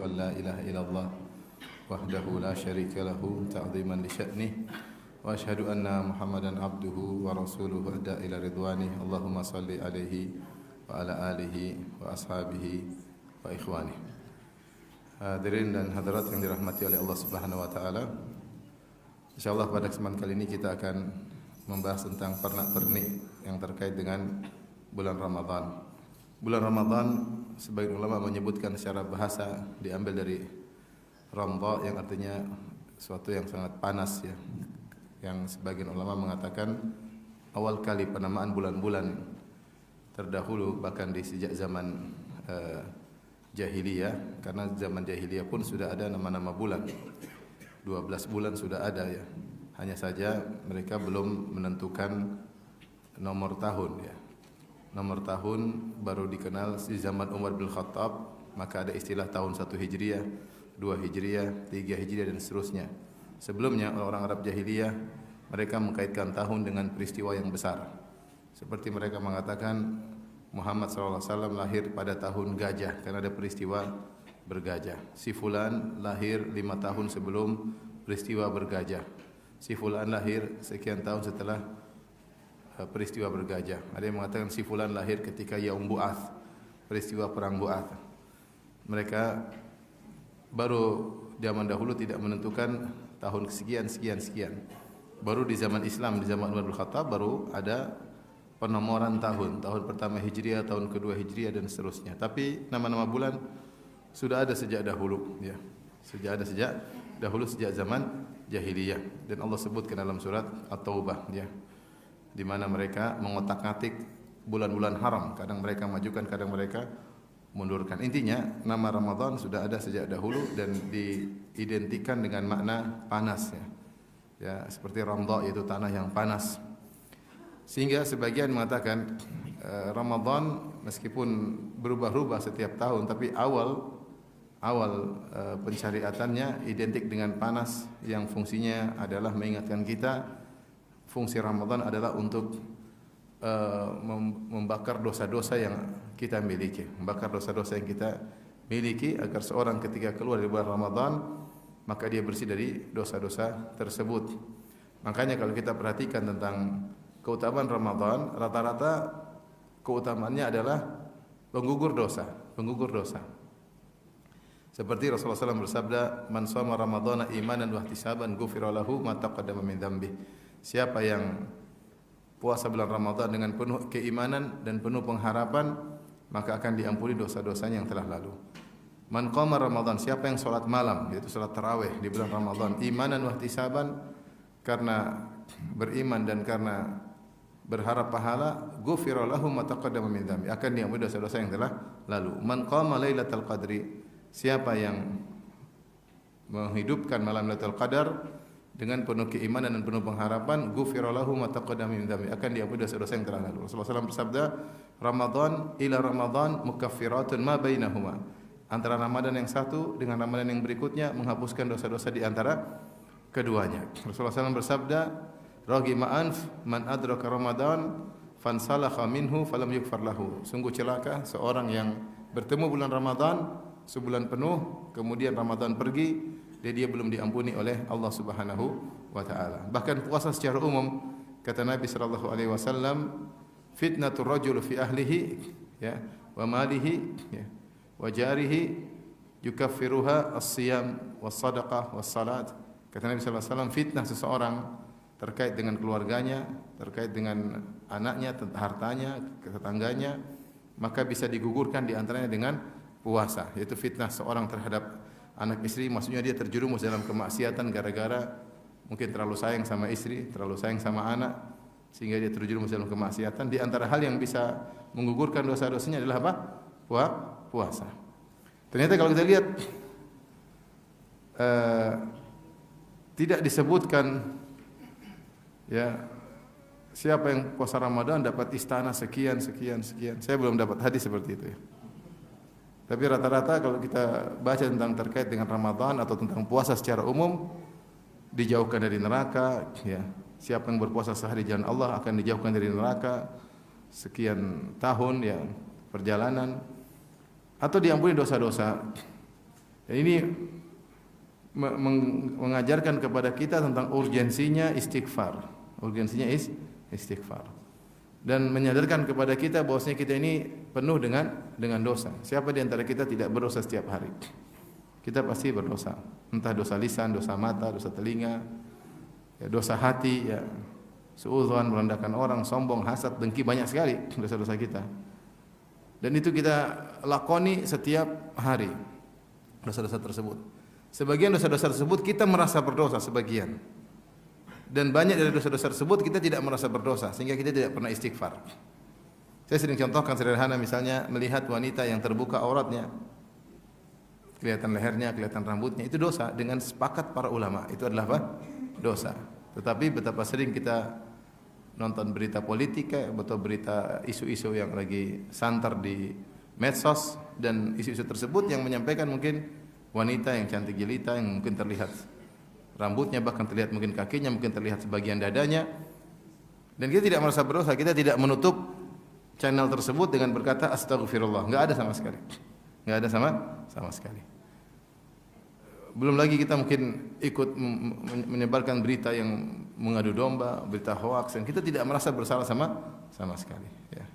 an la ilaha illallah wahdahu la syarika lahu ta'ziman li sya'nih wa asyhadu anna Muhammadan abduhu wa rasuluhu adda ila ridwanih. Allahumma salli alaihi wa ala alihi wa ashabihi wa ikhwanih. Hadirin dan hadirat yang dirahmati oleh Allah Subhanahu wa taala. Insyaallah pada kesempatan kali ini kita akan membahas tentang pernak-pernik yang terkait dengan bulan Ramadan. Bulan Ramadan sebagian ulama menyebutkan secara bahasa diambil dari ramdha yang artinya sesuatu yang sangat panas ya. Yang sebagian ulama mengatakan awal kali penamaan bulan-bulan terdahulu bahkan di sejak zaman jahiliyah, karena zaman jahiliyah pun sudah ada nama-nama bulan. 12 bulan sudah ada ya. Hanya saja mereka belum menentukan nomor tahun ya. Nomor tahun baru dikenal di zaman Umar bin Khattab, maka ada istilah tahun 1 Hijriah, 2 Hijriah, 3 Hijriah dan seterusnya. Sebelumnya orang Arab jahiliyah mereka mengkaitkan tahun dengan peristiwa yang besar. Seperti mereka mengatakan Muhammad SAW lahir pada tahun gajah karena ada peristiwa bergajah. Si fulan lahir 5 tahun sebelum peristiwa bergajah. Si fulan lahir sekian tahun setelah peristiwa bergajah. Ada yang mengatakan si fulan lahir ketika Yaum Bu'ats, peristiwa perang Bu'ats. Mereka baru zaman dahulu tidak menentukan tahun sekian. Baru di zaman Islam, di zaman Umar bin Khattab baru ada penomoran tahun. Tahun pertama Hijriah, tahun kedua Hijriah dan seterusnya. Tapi nama-nama bulan sudah ada sejak dahulu ya. Sejak dahulu sejak zaman jahiliyah, dan Allah sebutkan dalam surat At-Taubah ya, di mana mereka mengotak-atik bulan-bulan haram, kadang mereka majukan, kadang mereka mundurkan. Intinya nama Ramadan sudah ada sejak dahulu dan diidentikan dengan makna panas ya. Ya, seperti ramdha yaitu tanah yang panas. Sehingga sebagian mengatakan Ramadan meskipun berubah-ubah setiap tahun, tapi awal pensyariatannya identik dengan panas yang fungsinya adalah mengingatkan kita. Fungsi Ramadan adalah untuk membakar dosa-dosa yang kita miliki, agar seorang ketika keluar dari bulan Ramadan maka dia bersih dari dosa-dosa tersebut. Makanya kalau kita perhatikan tentang keutamaan Ramadan, rata-rata keutamaannya adalah penggugur dosa. Seperti Rasulullah SAW bersabda, "Man shoma Ramadhana imanan wa ihtisaban ghufira lahu ma taqaddama min dzambi." Siapa yang puasa bulan Ramadan dengan penuh keimanan dan penuh pengharapan, maka akan diampuni dosa-dosanya yang telah lalu. Man qama Ramadan, siapa yang salat malam, yaitu salat tarawih di bulan Ramadan, imanan wa ihtisaban, karena beriman dan karena berharap pahala, ghufira lahu ma taqaddama min dzambi, akan diampuni dosa-dosa yang telah lalu. Man qama lailatul qadri, siapa yang menghidupkan malam Lailatul Qadar dengan penuh keimanan dan penuh pengharapan, ghufira lahu ma taqaddama min dzambi, akan diampuni dosa-dosa yang telah lalu. Rasulullah SAW bersabda, Ramadan ila Ramadan mukaffiratun ma bainahuma. Antara Ramadan yang satu dengan Ramadan yang berikutnya menghapuskan dosa-dosa di antara keduanya. Rasulullah SAW bersabda, raghima anf man adraka Ramadan fansalakha minhu falam yughfar lahu. Sungguh celaka seorang yang bertemu bulan Ramadan sebulan penuh, kemudian Ramadan pergi, dia belum diampuni oleh Allah Subhanahu wa taala. Bahkan puasa secara umum, kata Nabi sallallahu alaihi wasallam, fitnatur rajul fi ahlihi ya wa malihi ya wa jarihi yukaffiruha as-siyam was-sadaqah was-salat. Kata Nabi sallallahu alaihi wasallam, fitnah seseorang terkait dengan keluarganya, terkait dengan anaknya, hartanya, tetangganya, maka bisa digugurkan di antaranya dengan puasa, yaitu fitnah seorang terhadap anak istri, maksudnya dia terjerumus dalam kemaksiatan gara-gara mungkin terlalu sayang sama istri, terlalu sayang sama anak, sehingga dia terjerumus dalam kemaksiatan. Di antara hal yang bisa menggugurkan dosa-dosanya adalah apa? Puasa. Ternyata kalau kita lihat tidak disebutkan ya siapa yang puasa Ramadan dapat istana sekian. Saya belum dapat hadis seperti itu ya. Tapi rata-rata kalau kita baca tentang terkait dengan Ramadan atau tentang puasa secara umum, dijauhkan dari neraka ya. Siapa yang berpuasa sehari jalan Allah akan dijauhkan dari neraka sekian tahun ya perjalanan, atau diampuni dosa-dosa. Dan ini mengajarkan kepada kita tentang urgensinya istighfar. Urgensinya istighfar. Dan menyadarkan kepada kita bahwasanya kita ini penuh dengan dosa. Siapa di antara kita tidak berdosa setiap hari? Kita pasti berdosa. Entah dosa lisan, dosa mata, dosa telinga, ya, dosa hati, ya, suudzon, merendahkan orang, sombong, hasad, dengki, banyak sekali dosa-dosa kita. Dan itu kita lakoni setiap hari. Dosa-dosa tersebut. Sebagian dosa-dosa tersebut kita merasa berdosa sebagian. Dan banyak dari dosa-dosa tersebut kita tidak merasa berdosa sehingga kita tidak pernah istighfar. Saya sering contohkan sederhana, misalnya melihat wanita yang terbuka auratnya, kelihatan lehernya, kelihatan rambutnya, itu dosa dengan sepakat para ulama. Itu adalah apa? Dosa. Tetapi betapa sering kita nonton berita politik atau berita isu-isu yang lagi santer di medsos, dan isu-isu tersebut yang menyampaikan mungkin wanita yang cantik jelita yang mungkin terlihat rambutnya, bahkan terlihat mungkin kakinya, mungkin terlihat sebagian dadanya, dan kita tidak merasa berdosa, kita tidak menutup channel tersebut dengan berkata astagfirullah. Enggak ada sama sekali. Enggak ada sama sekali. Belum lagi kita mungkin ikut menyebarkan berita yang mengadu domba, berita hoaks, dan kita tidak merasa bersalah sama sekali, ya.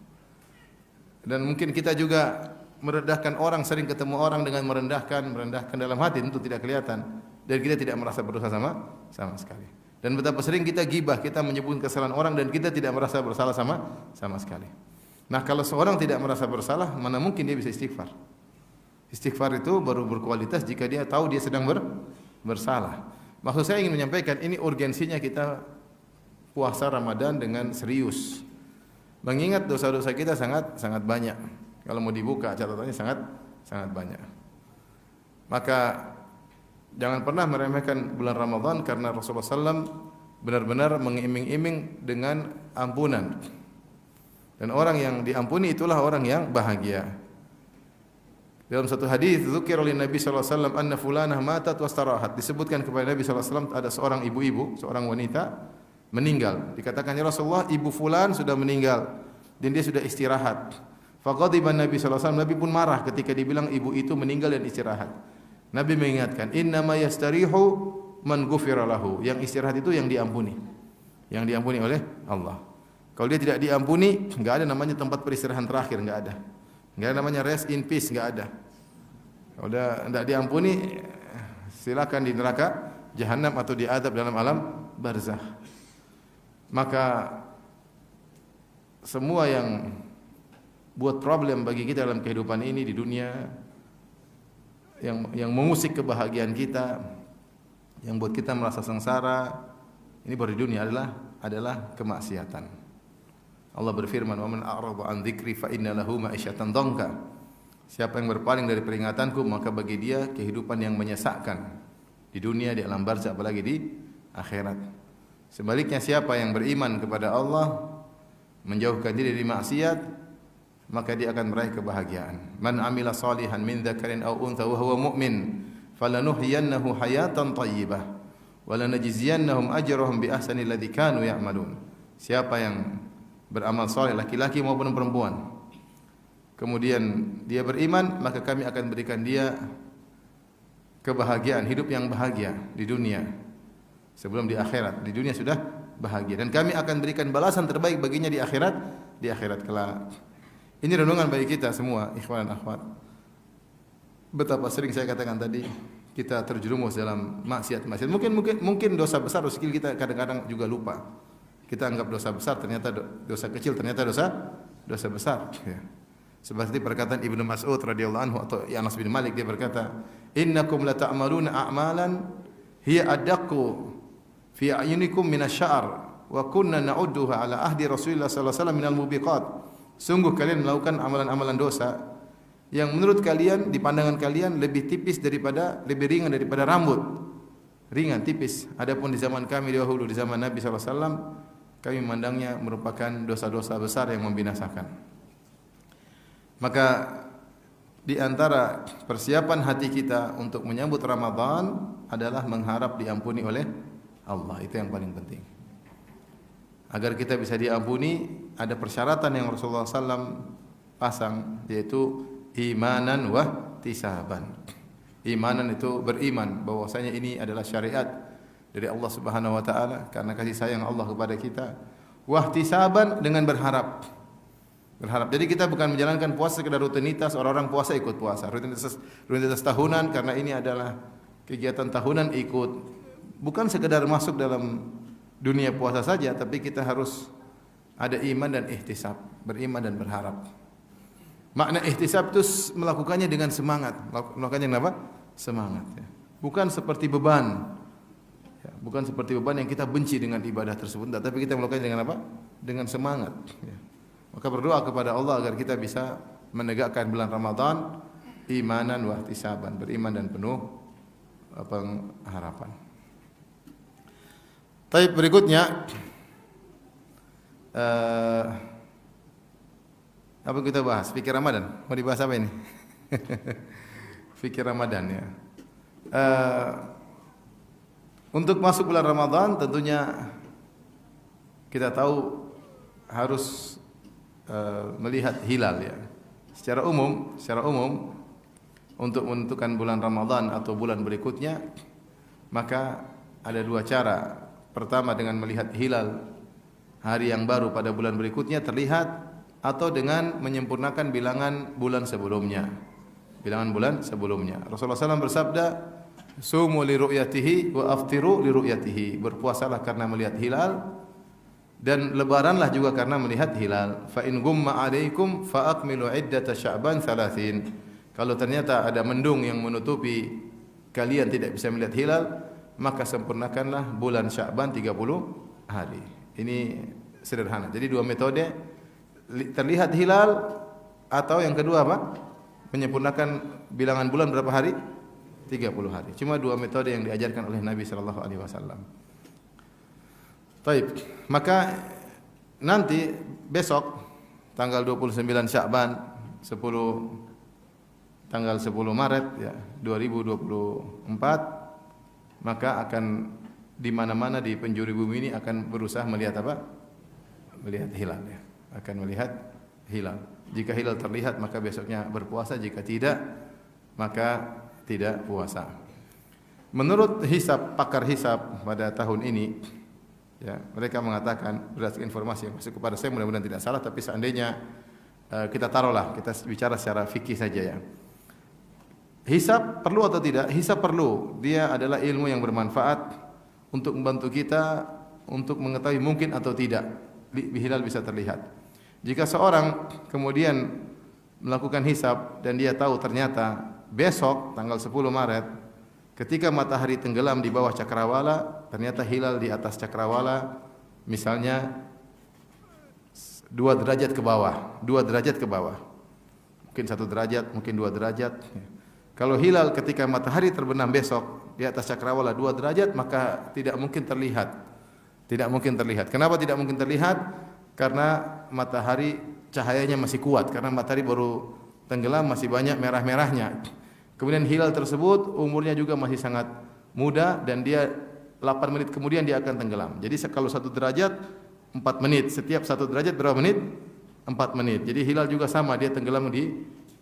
Dan mungkin kita juga merendahkan orang, sering ketemu orang dengan merendahkan dalam hati, tentu tidak kelihatan, dan kita tidak merasa berdosa sama sekali. Dan betapa sering kita gibah, kita menyebut kesalahan orang dan kita tidak merasa bersalah sama sekali. Nah, kalau seorang tidak merasa bersalah, mana mungkin dia bisa istighfar? Istighfar itu baru berkualitas jika dia tahu dia sedang bersalah. Maksud saya ingin menyampaikan ini urgensinya kita puasa Ramadan dengan serius. Mengingat dosa-dosa kita sangat banyak. Kalau mau dibuka catatannya sangat banyak. Maka jangan pernah meremehkan bulan Ramadan, karena Rasulullah SAW benar-benar mengiming-iming dengan ampunan. Dan orang yang diampuni itulah orang yang bahagia. Dalam satu hadis, dzukira lin Nabi sallallahu alaihi wasallam anna fulanah matat wastarahat. Disebutkan kepada Nabi sallallahu alaihi wasallam ada seorang ibu-ibu, seorang wanita meninggal. Dikatakan, ya Rasulullah, ibu fulan sudah meninggal dan dia sudah istirahat. Faqadiba Nabi sallallahu alaihi wasallam, Nabi pun marah ketika dibilang ibu itu meninggal dan istirahat. Nabi mengingatkan, innama yastarihu man ghufira lahu. Yang istirahat itu yang diampuni. Yang diampuni oleh Allah. Kalau dia tidak diampuni, enggak ada namanya tempat peristirahatan terakhir, enggak ada. Enggak ada namanya rest in peace, enggak ada. Kalau udah enggak diampuni, silakan di neraka jahanam atau diadab dalam alam barzakh. Maka semua yang buat problem bagi kita dalam kehidupan ini di dunia, yang mengusik kebahagiaan kita, yang buat kita merasa sengsara, ini baru di dunia adalah kemaksiatan. Allah berfirman, "Wa man a'rada an dzikri fa inna lahu ma'isyatan dhanka." Siapa yang berpaling dari peringatanku, maka bagi dia kehidupan yang menyesakkan di dunia, di alam barzakh, apalagi di akhirat. Sebaliknya, siapa yang beriman kepada Allah, menjauhkan diri dari maksiat, maka dia akan meraih kebahagiaan. Man amila salihan min dzakarin aw untha wa huwa mu'min falanuhyiyannahu hayatan thayyibah wa lanajziyannahum ajrahum bi ahsani alladzi kanu ya'malun. Siapa yang beramal saleh, laki-laki maupun perempuan, kemudian dia beriman, maka kami akan berikan dia kebahagiaan, hidup yang bahagia di dunia sebelum di akhirat. Di dunia sudah bahagia, dan kami akan berikan balasan terbaik baginya di akhirat kelak. Ini renungan bagi kita semua, ikhwan dan akhwat. Betapa sering saya katakan tadi, kita terjerumus dalam maksiat. Mungkin dosa besar, dosa kecil kita kadang-kadang juga lupa. Kita anggap dosa besar, ternyata dosa kecil, ternyata dosa besar. Ya. Seperti perkataan Ibnu Mas'ud radhiyallahu anhu atau Anas bin Malik, dia berkata, "Innakum la ta'maluna a'malan hiya adaqqu fi a'yunikum minasy-sya'r wa kunna na'udduha ala ahdi Rasulillah sallallahu alaihi wasallam minal mubiqat." Sungguh kalian melakukan amalan-amalan dosa yang menurut kalian, di pandangan kalian lebih ringan daripada rambut. Ringan, tipis. Adapun di zaman kami dahulu, di zaman Nabi sallallahu alaihi wasallam, kami memandangnya merupakan dosa-dosa besar yang membinasakan. Maka di antara persiapan hati kita untuk menyambut Ramadan adalah mengharap diampuni oleh Allah. Itu yang paling penting. Agar kita bisa diampuni, ada persyaratan yang Rasulullah SAW pasang, yaitu imanan wa tisaban. Imanan itu beriman bahwasanya ini adalah syariat dari Allah Subhanahu wa taala karena kasih sayang Allah kepada kita. Wahtisaban dengan berharap. Berharap. Jadi kita bukan menjalankan puasa sekedar rutinitas, orang-orang puasa ikut puasa. Rutinitas tahunan karena ini adalah kegiatan tahunan ikut. Bukan sekedar masuk dalam dunia puasa saja, tapi kita harus ada iman dan ihtisab, beriman dan berharap. Makna ihtisab itu melakukannya dengan semangat. Melakukannya dengan apa? Semangat. Ya. Bukan seperti beban. Ya, bukan seperti beban yang kita benci dengan ibadah tersebut. Tapi kita melakukannya dengan apa? Dengan semangat. Ya. Maka berdoa kepada Allah agar kita bisa menegakkan bulan Ramadan imanan wa ihtisaban, beriman dan penuh pengharapan. Baik, berikutnya apa kita bahas? Fikir Ramadan. Mau dibahas apa ini? Fikir Ramadan ya. Untuk masuk bulan Ramadan tentunya kita tahu harus melihat hilal ya. Secara umum untuk menentukan bulan Ramadan atau bulan berikutnya maka ada dua cara. Pertama dengan melihat hilal hari yang baru pada bulan berikutnya terlihat atau dengan menyempurnakan bilangan bulan sebelumnya. Bilangan bulan sebelumnya. Rasulullah SAW bersabda, "Sumu li ru'yatihi wa aftiru li ru'yatihi." Berpuasalah karena melihat hilal dan lebaranlah juga karena melihat hilal. Fa in gumma 'alaikum fa akmilu 'iddata Sya'ban 30. Kalau ternyata ada mendung yang menutupi kalian tidak bisa melihat hilal, maka sempurnakanlah bulan Sya'ban 30 hari. Ini sederhana. Jadi dua metode, terlihat hilal atau yang kedua apa? Menyempurnakan bilangan bulan berapa hari? 30 hari. Cuma dua metode yang diajarkan oleh Nabi sallallahu alaihi wasallam. Baik, maka nanti besok tanggal 29 Sya'ban 10 Maret ya 2024 maka akan di mana-mana di penjuru bumi ini akan berusaha melihat apa? Melihat hilal ya. Akan melihat hilal. Jika hilal terlihat maka besoknya berpuasa, jika tidak maka tidak puasa. Menurut pakar hisab pada tahun ini ya, mereka mengatakan berdasarkan informasi yang masuk kepada saya, mudah-mudahan tidak salah, tapi seandainya kita taruhlah, kita bicara secara fikih saja ya. Hisab perlu atau tidak? Hisab perlu. Dia adalah ilmu yang bermanfaat untuk membantu kita untuk mengetahui mungkin atau tidak hilal bisa terlihat. Jika seorang kemudian melakukan hisab dan dia tahu ternyata besok tanggal 10 Maret ketika matahari tenggelam di bawah cakrawala, ternyata hilal di atas cakrawala misalnya 2 derajat ke bawah, 2 derajat ke bawah. Mungkin 1 derajat, mungkin 2 derajat. Kalau hilal ketika matahari terbenam besok di atas cakrawala 2 derajat, maka tidak mungkin terlihat. Tidak mungkin terlihat. Kenapa tidak mungkin terlihat? Karena matahari cahayanya masih kuat, karena matahari baru tenggelam masih banyak merah-merahnya. Kemudian hilal tersebut umurnya juga masih sangat muda dan dia 8 menit kemudian dia akan tenggelam. Jadi kalau 1 derajat 4 menit, setiap 1 derajat berapa menit? 4 menit. Jadi hilal juga sama, dia tenggelam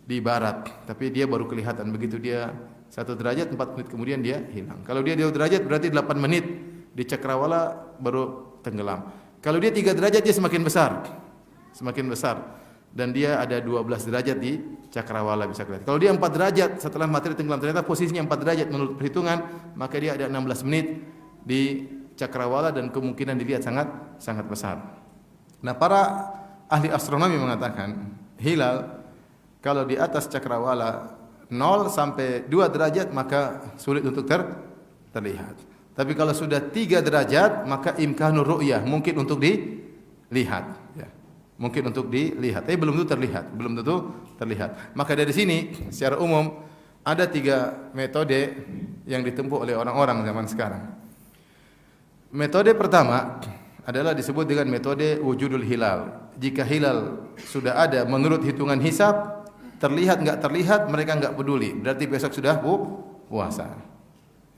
di barat, tapi dia baru kelihatan begitu dia 1 derajat 4 menit kemudian dia hilang. Kalau dia 2 derajat berarti 8 menit di cakrawala baru tenggelam. Kalau dia 3 derajat dia semakin besar. Semakin besar. Dan dia ada 12 derajat di cakrawala bisa kelihatan. Kalau dia 4 derajat setelah matahari tenggelam ternyata posisinya 4 derajat menurut perhitungan, maka dia ada 16 menit di cakrawala dan kemungkinan dilihat sangat besar. Nah, para ahli astronomi mengatakan hilal kalau di atas cakrawala 0 sampai 2 derajat maka sulit untuk terlihat. Tapi kalau sudah 3 derajat maka imkanur ru'yah, mungkin untuk dilihat ya. Mungkin untuk dilihat, tapi belum tentu terlihat. Maka dari sini secara umum ada 3 metode yang ditempuh oleh orang-orang zaman sekarang. Metode pertama adalah disebut dengan metode wujudul hilal. Jika hilal sudah ada menurut hitungan hisab, terlihat enggak terlihat mereka enggak peduli, berarti besok sudah puasa.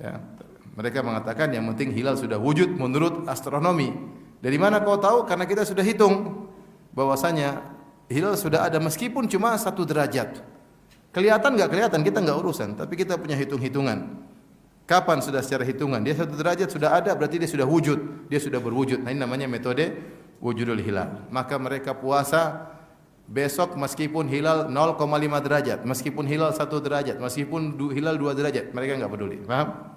Ya. Mereka mengatakan yang penting hilal sudah wujud menurut astronomi. Dari mana kau tahu? Karena kita sudah hitung bahwasanya hilal sudah ada meskipun cuma 1 derajat. Kelihatan nggak kelihatan, kita nggak urusan, tapi kita punya hitung-hitungan. Kapan sudah secara hitungan? Dia 1 derajat sudah ada, berarti dia sudah wujud, dia sudah berwujud. Nah, ini namanya metode wujudul hilal. Maka mereka puasa besok meskipun hilal 0,5 derajat, meskipun hilal 1 derajat, meskipun hilal 2 derajat, mereka nggak peduli. Paham?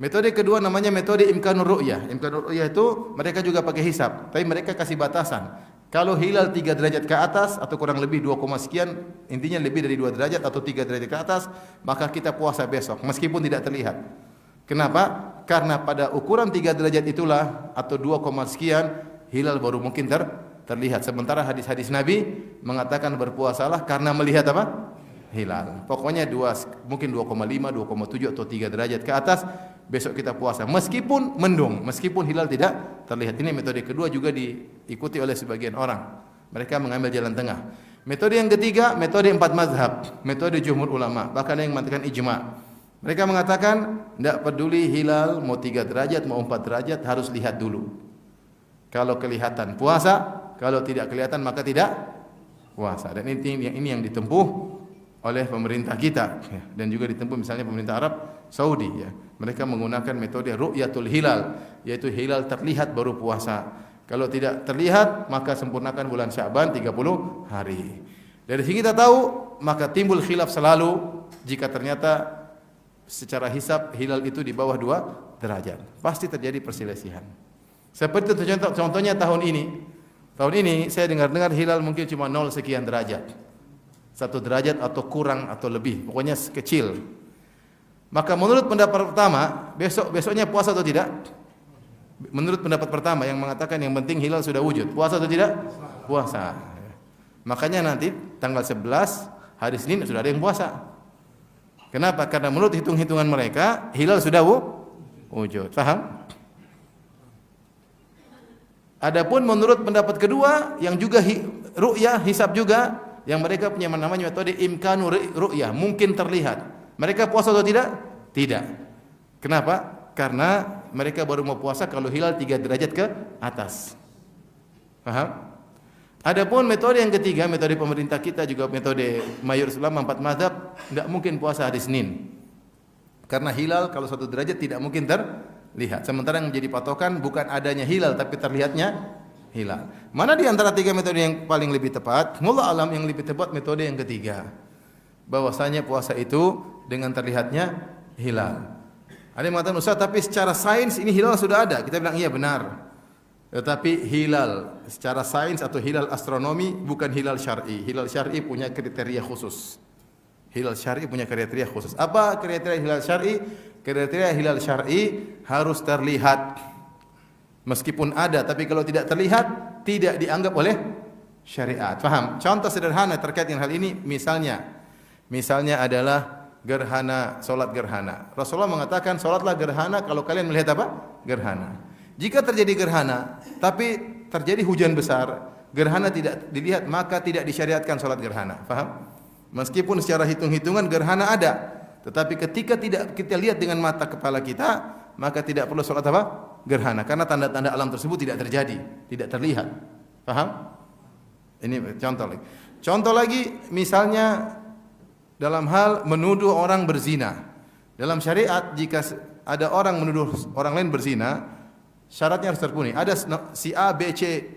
Metode kedua namanya metode imkanur ru'yah. Imkanur ru'yah itu mereka juga pakai hisab, tapi mereka kasih batasan. Kalau hilal 3 derajat ke atas atau kurang lebih 2, sekian, intinya lebih dari 2 derajat atau 3 derajat ke atas, maka kita puasa besok meskipun tidak terlihat. Kenapa? Karena pada ukuran 3 derajat itulah atau 2, sekian hilal baru mungkin terlihat. Sementara hadis-hadis Nabi mengatakan berpuasalah karena melihat apa? Hilal. Pokoknya mungkin 2,5, 2,7 atau 3 derajat ke atas, besok kita puasa meskipun mendung, meskipun hilal tidak terlihat. Ini metode kedua juga diikuti oleh sebagian orang. Mereka mengambil jalan tengah. Metode yang ketiga, metode 4 mazhab, metode jumhur ulama, bahkan yang mengatakan ijma'. Mereka mengatakan tidak peduli hilal mau 3 derajat mau 4 derajat, harus lihat dulu. Kalau kelihatan puasa, kalau tidak kelihatan maka tidak puasa. Dan ini yang ditempuh oleh pemerintah kita dan juga ditempuh misalnya pemerintah Arab Saudi ya. Mereka menggunakan metode ru'yatul hilal, yaitu hilal terlihat baru puasa. Kalau tidak terlihat maka sempurnakan bulan Sya'ban 30 hari. Dari sini kita tahu maka timbul khilaf selalu jika ternyata secara hisab hilal itu di bawah 2 derajat. Pasti terjadi perselisihan. Seperti contohnya tahun ini. Tahun ini saya dengar-dengar hilal mungkin cuma 0 sekian derajat. 1 derajat atau kurang atau lebih, pokoknya kecil. Maka menurut pendapat pertama, besoknya puasa atau tidak? Menurut pendapat pertama yang mengatakan yang penting hilal sudah wujud, puasa atau tidak? Puasa. Makanya nanti tanggal 11 hari Senin sudah ada yang puasa. Kenapa? Karena menurut hitung-hitungan mereka hilal sudah wujud. Paham? Adapun menurut pendapat kedua yang juga ru'yah hisab juga, yang mereka punya namanya metode imkanu ru'yah, mungkin terlihat. Mereka puasa atau tidak? Tidak. Kenapa? Karena mereka baru mau puasa kalau hilal 3 derajat ke atas. Paham? Adapun metode yang ketiga, metode pemerintah kita juga metode mayoritas ulama 4 mazhab, tidak mungkin puasa hari Senin. Karena hilal kalau 1 derajat tidak mungkin terlihat. Sementara yang menjadi patokan bukan adanya hilal tapi terlihatnya hilal. Mana di antara 3 metode yang paling lebih tepat? Wallahu alam yang lebih tepat metode yang ketiga. Bahwasanya puasa itu dengan terlihatnya hilal. Ada yang mengatakan, Ustaz, tapi secara sains ini hilal sudah ada. Kita bilang iya benar. Tetapi hilal secara sains atau hilal astronomi bukan hilal syar'i. Hilal syar'i punya kriteria khusus. Hilal syar'i punya kriteria khusus. Apa kriteria hilal syar'i? Kriteria hilal syar'i harus terlihat. Meskipun ada, tapi kalau tidak terlihat, tidak dianggap oleh syariat. Paham? Contoh sederhana terkait dengan hal ini, misalnya adalah gerhana, solat gerhana. Rasulullah mengatakan, solatlah gerhana kalau kalian melihat apa? Gerhana. Jika terjadi gerhana, tapi terjadi hujan besar, gerhana tidak dilihat, maka tidak disyariatkan solat gerhana. Paham? Meskipun secara hitung-hitungan gerhana ada, tetapi ketika tidak kita lihat dengan mata kepala kita, maka tidak perlu solat apa? Gerhana, karena tanda-tanda alam tersebut tidak terjadi, tidak terlihat. Paham? Ini contoh lagi. Contoh lagi, misalnya dalam hal menuduh orang berzina. Dalam syariat, jika ada orang menuduh orang lain berzina, syaratnya harus terpenuhi. Ada si A, B, C.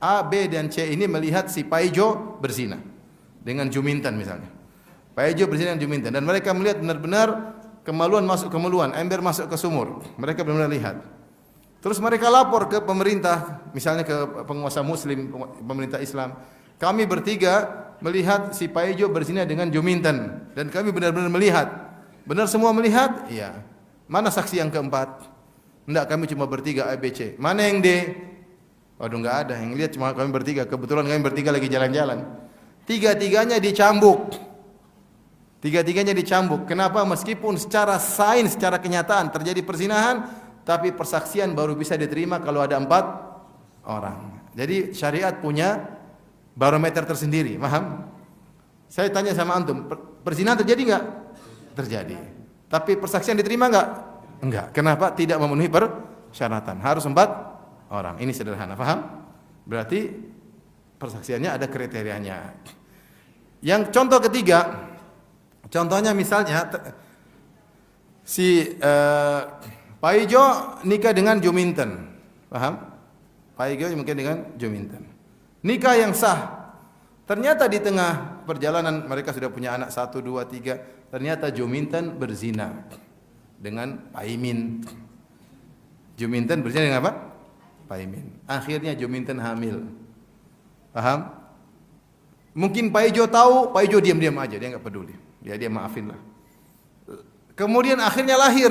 A, B dan C ini melihat si Paijo berzina dengan Juminten misalnya. Paijo berzina dengan Juminten dan mereka melihat benar-benar kemaluan masuk kemaluan, ember masuk ke sumur. Mereka benar-benar lihat. Terus mereka lapor ke pemerintah, misalnya ke penguasa muslim, pemerintah Islam. Kami bertiga melihat si Paijo berzina dengan Juminten dan kami benar-benar melihat. Benar semua melihat? Iya. Mana saksi yang keempat? Enggak, kami cuma bertiga A, B, C. Mana yang D? Waduh, enggak ada. Yang lihat cuma kami bertiga. Kebetulan kami bertiga lagi jalan-jalan. Tiga-tiganya dicambuk. Kenapa? Meskipun secara sains, secara kenyataan terjadi perzinahan, tapi persaksian baru bisa diterima kalau ada 4 orang. Jadi syariat punya barometer tersendiri. Paham? Saya tanya sama antum, perzinahan terjadi enggak? Terjadi. Tapi persaksian diterima enggak? Enggak. Kenapa? Tidak memenuhi persyaratan. Harus 4 orang. Ini sederhana. Paham? Berarti persaksiannya ada kriterianya. Yang contoh ketiga, contohnya misalnya si Pak Ijo nikah dengan Juminten, paham? Pak Ijo mungkin dengan Juminten. Nikah yang sah. Ternyata di tengah perjalanan mereka sudah punya anak 1, 2, 3. Ternyata Juminten berzina dengan Pak Imin. Juminten berzina dengan apa? Pak Imin. Akhirnya Juminten hamil. Paham? Mungkin Pak Ijo tahu, Pak Ijo diam-diam aja, dia enggak peduli. Dia maafin lah. Kemudian akhirnya lahir.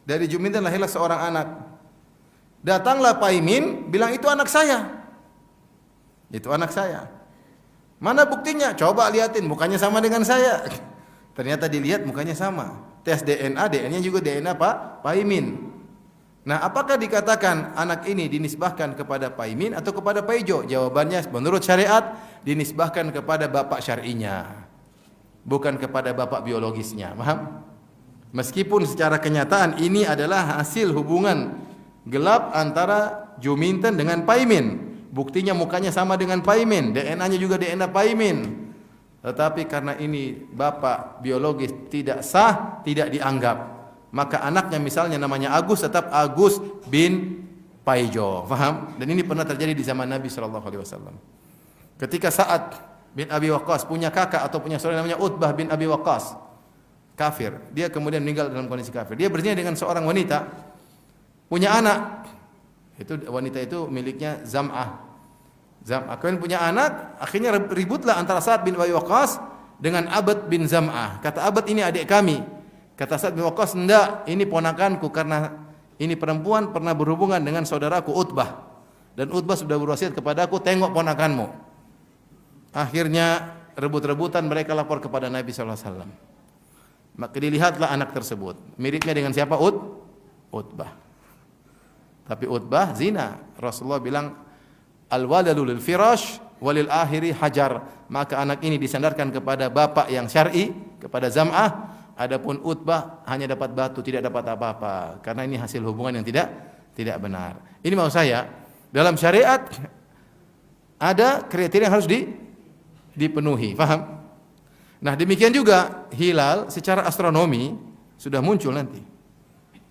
Dari Juminten lahirlah seorang anak. Datanglah Pak Imin, bilang itu anak saya. Itu anak saya. Mana buktinya? Coba liatin, mukanya sama dengan saya. Ternyata dilihat mukanya sama. Tes DNA, DNA juga DNA Pak Imin. Nah, apakah dikatakan anak ini dinisbahkan kepada Pak Imin atau kepada Pak Ijo? Jawabannya menurut syariat dinisbahkan kepada bapak syar'inya, bukan kepada bapak biologisnya. Paham? Meskipun secara kenyataan ini adalah hasil hubungan gelap antara Juminten dengan Pak Imin. Buktinya mukanya sama dengan Pak Imin, DNA-nya juga DNA Pak Imin. Tetapi karena ini bapak biologis tidak sah, tidak dianggap, maka anaknya misalnya namanya Agus tetap Agus bin Paijo. Faham? Dan ini pernah terjadi di zaman Nabi SAW. Ketika Sa'ad bin Abi Waqqas punya kakak atau punya saudara namanya Utbah bin Abi Waqqas, kafir. Dia kemudian meninggal dalam kondisi kafir. Dia berzina dengan seorang wanita, punya anak. Itu wanita itu miliknya Zam'ah. Kemudian punya anak, akhirnya ributlah antara Sa'ad bin Abi Waqqas dengan Abad bin Zam'ah. Kata Abad, ini adik kami. Kata Sa'ad bin Waqqas, enggak, ini ponakanku karena ini perempuan pernah berhubungan dengan saudaraku Utbah. Dan Utbah sudah berwasiat kepadaku, tengok ponakanmu. Akhirnya rebut-rebutan mereka lapor kepada Nabi SAW. Maka dilihatlah anak tersebut. Miripnya dengan siapa? Utbah. Tapi Utbah zina. Rasulullah bilang, al-waladu lil firash walil akhiri hajar. Maka anak ini disandarkan kepada bapak yang syar'i, kepada Zam'ah. Adapun Utbah hanya dapat batu, tidak dapat apa-apa. Karena ini hasil hubungan yang tidak benar. Ini maksud saya, dalam syariat ada kriteria yang harus dipenuhi. Paham? Nah, demikian juga hilal secara astronomi sudah muncul nanti.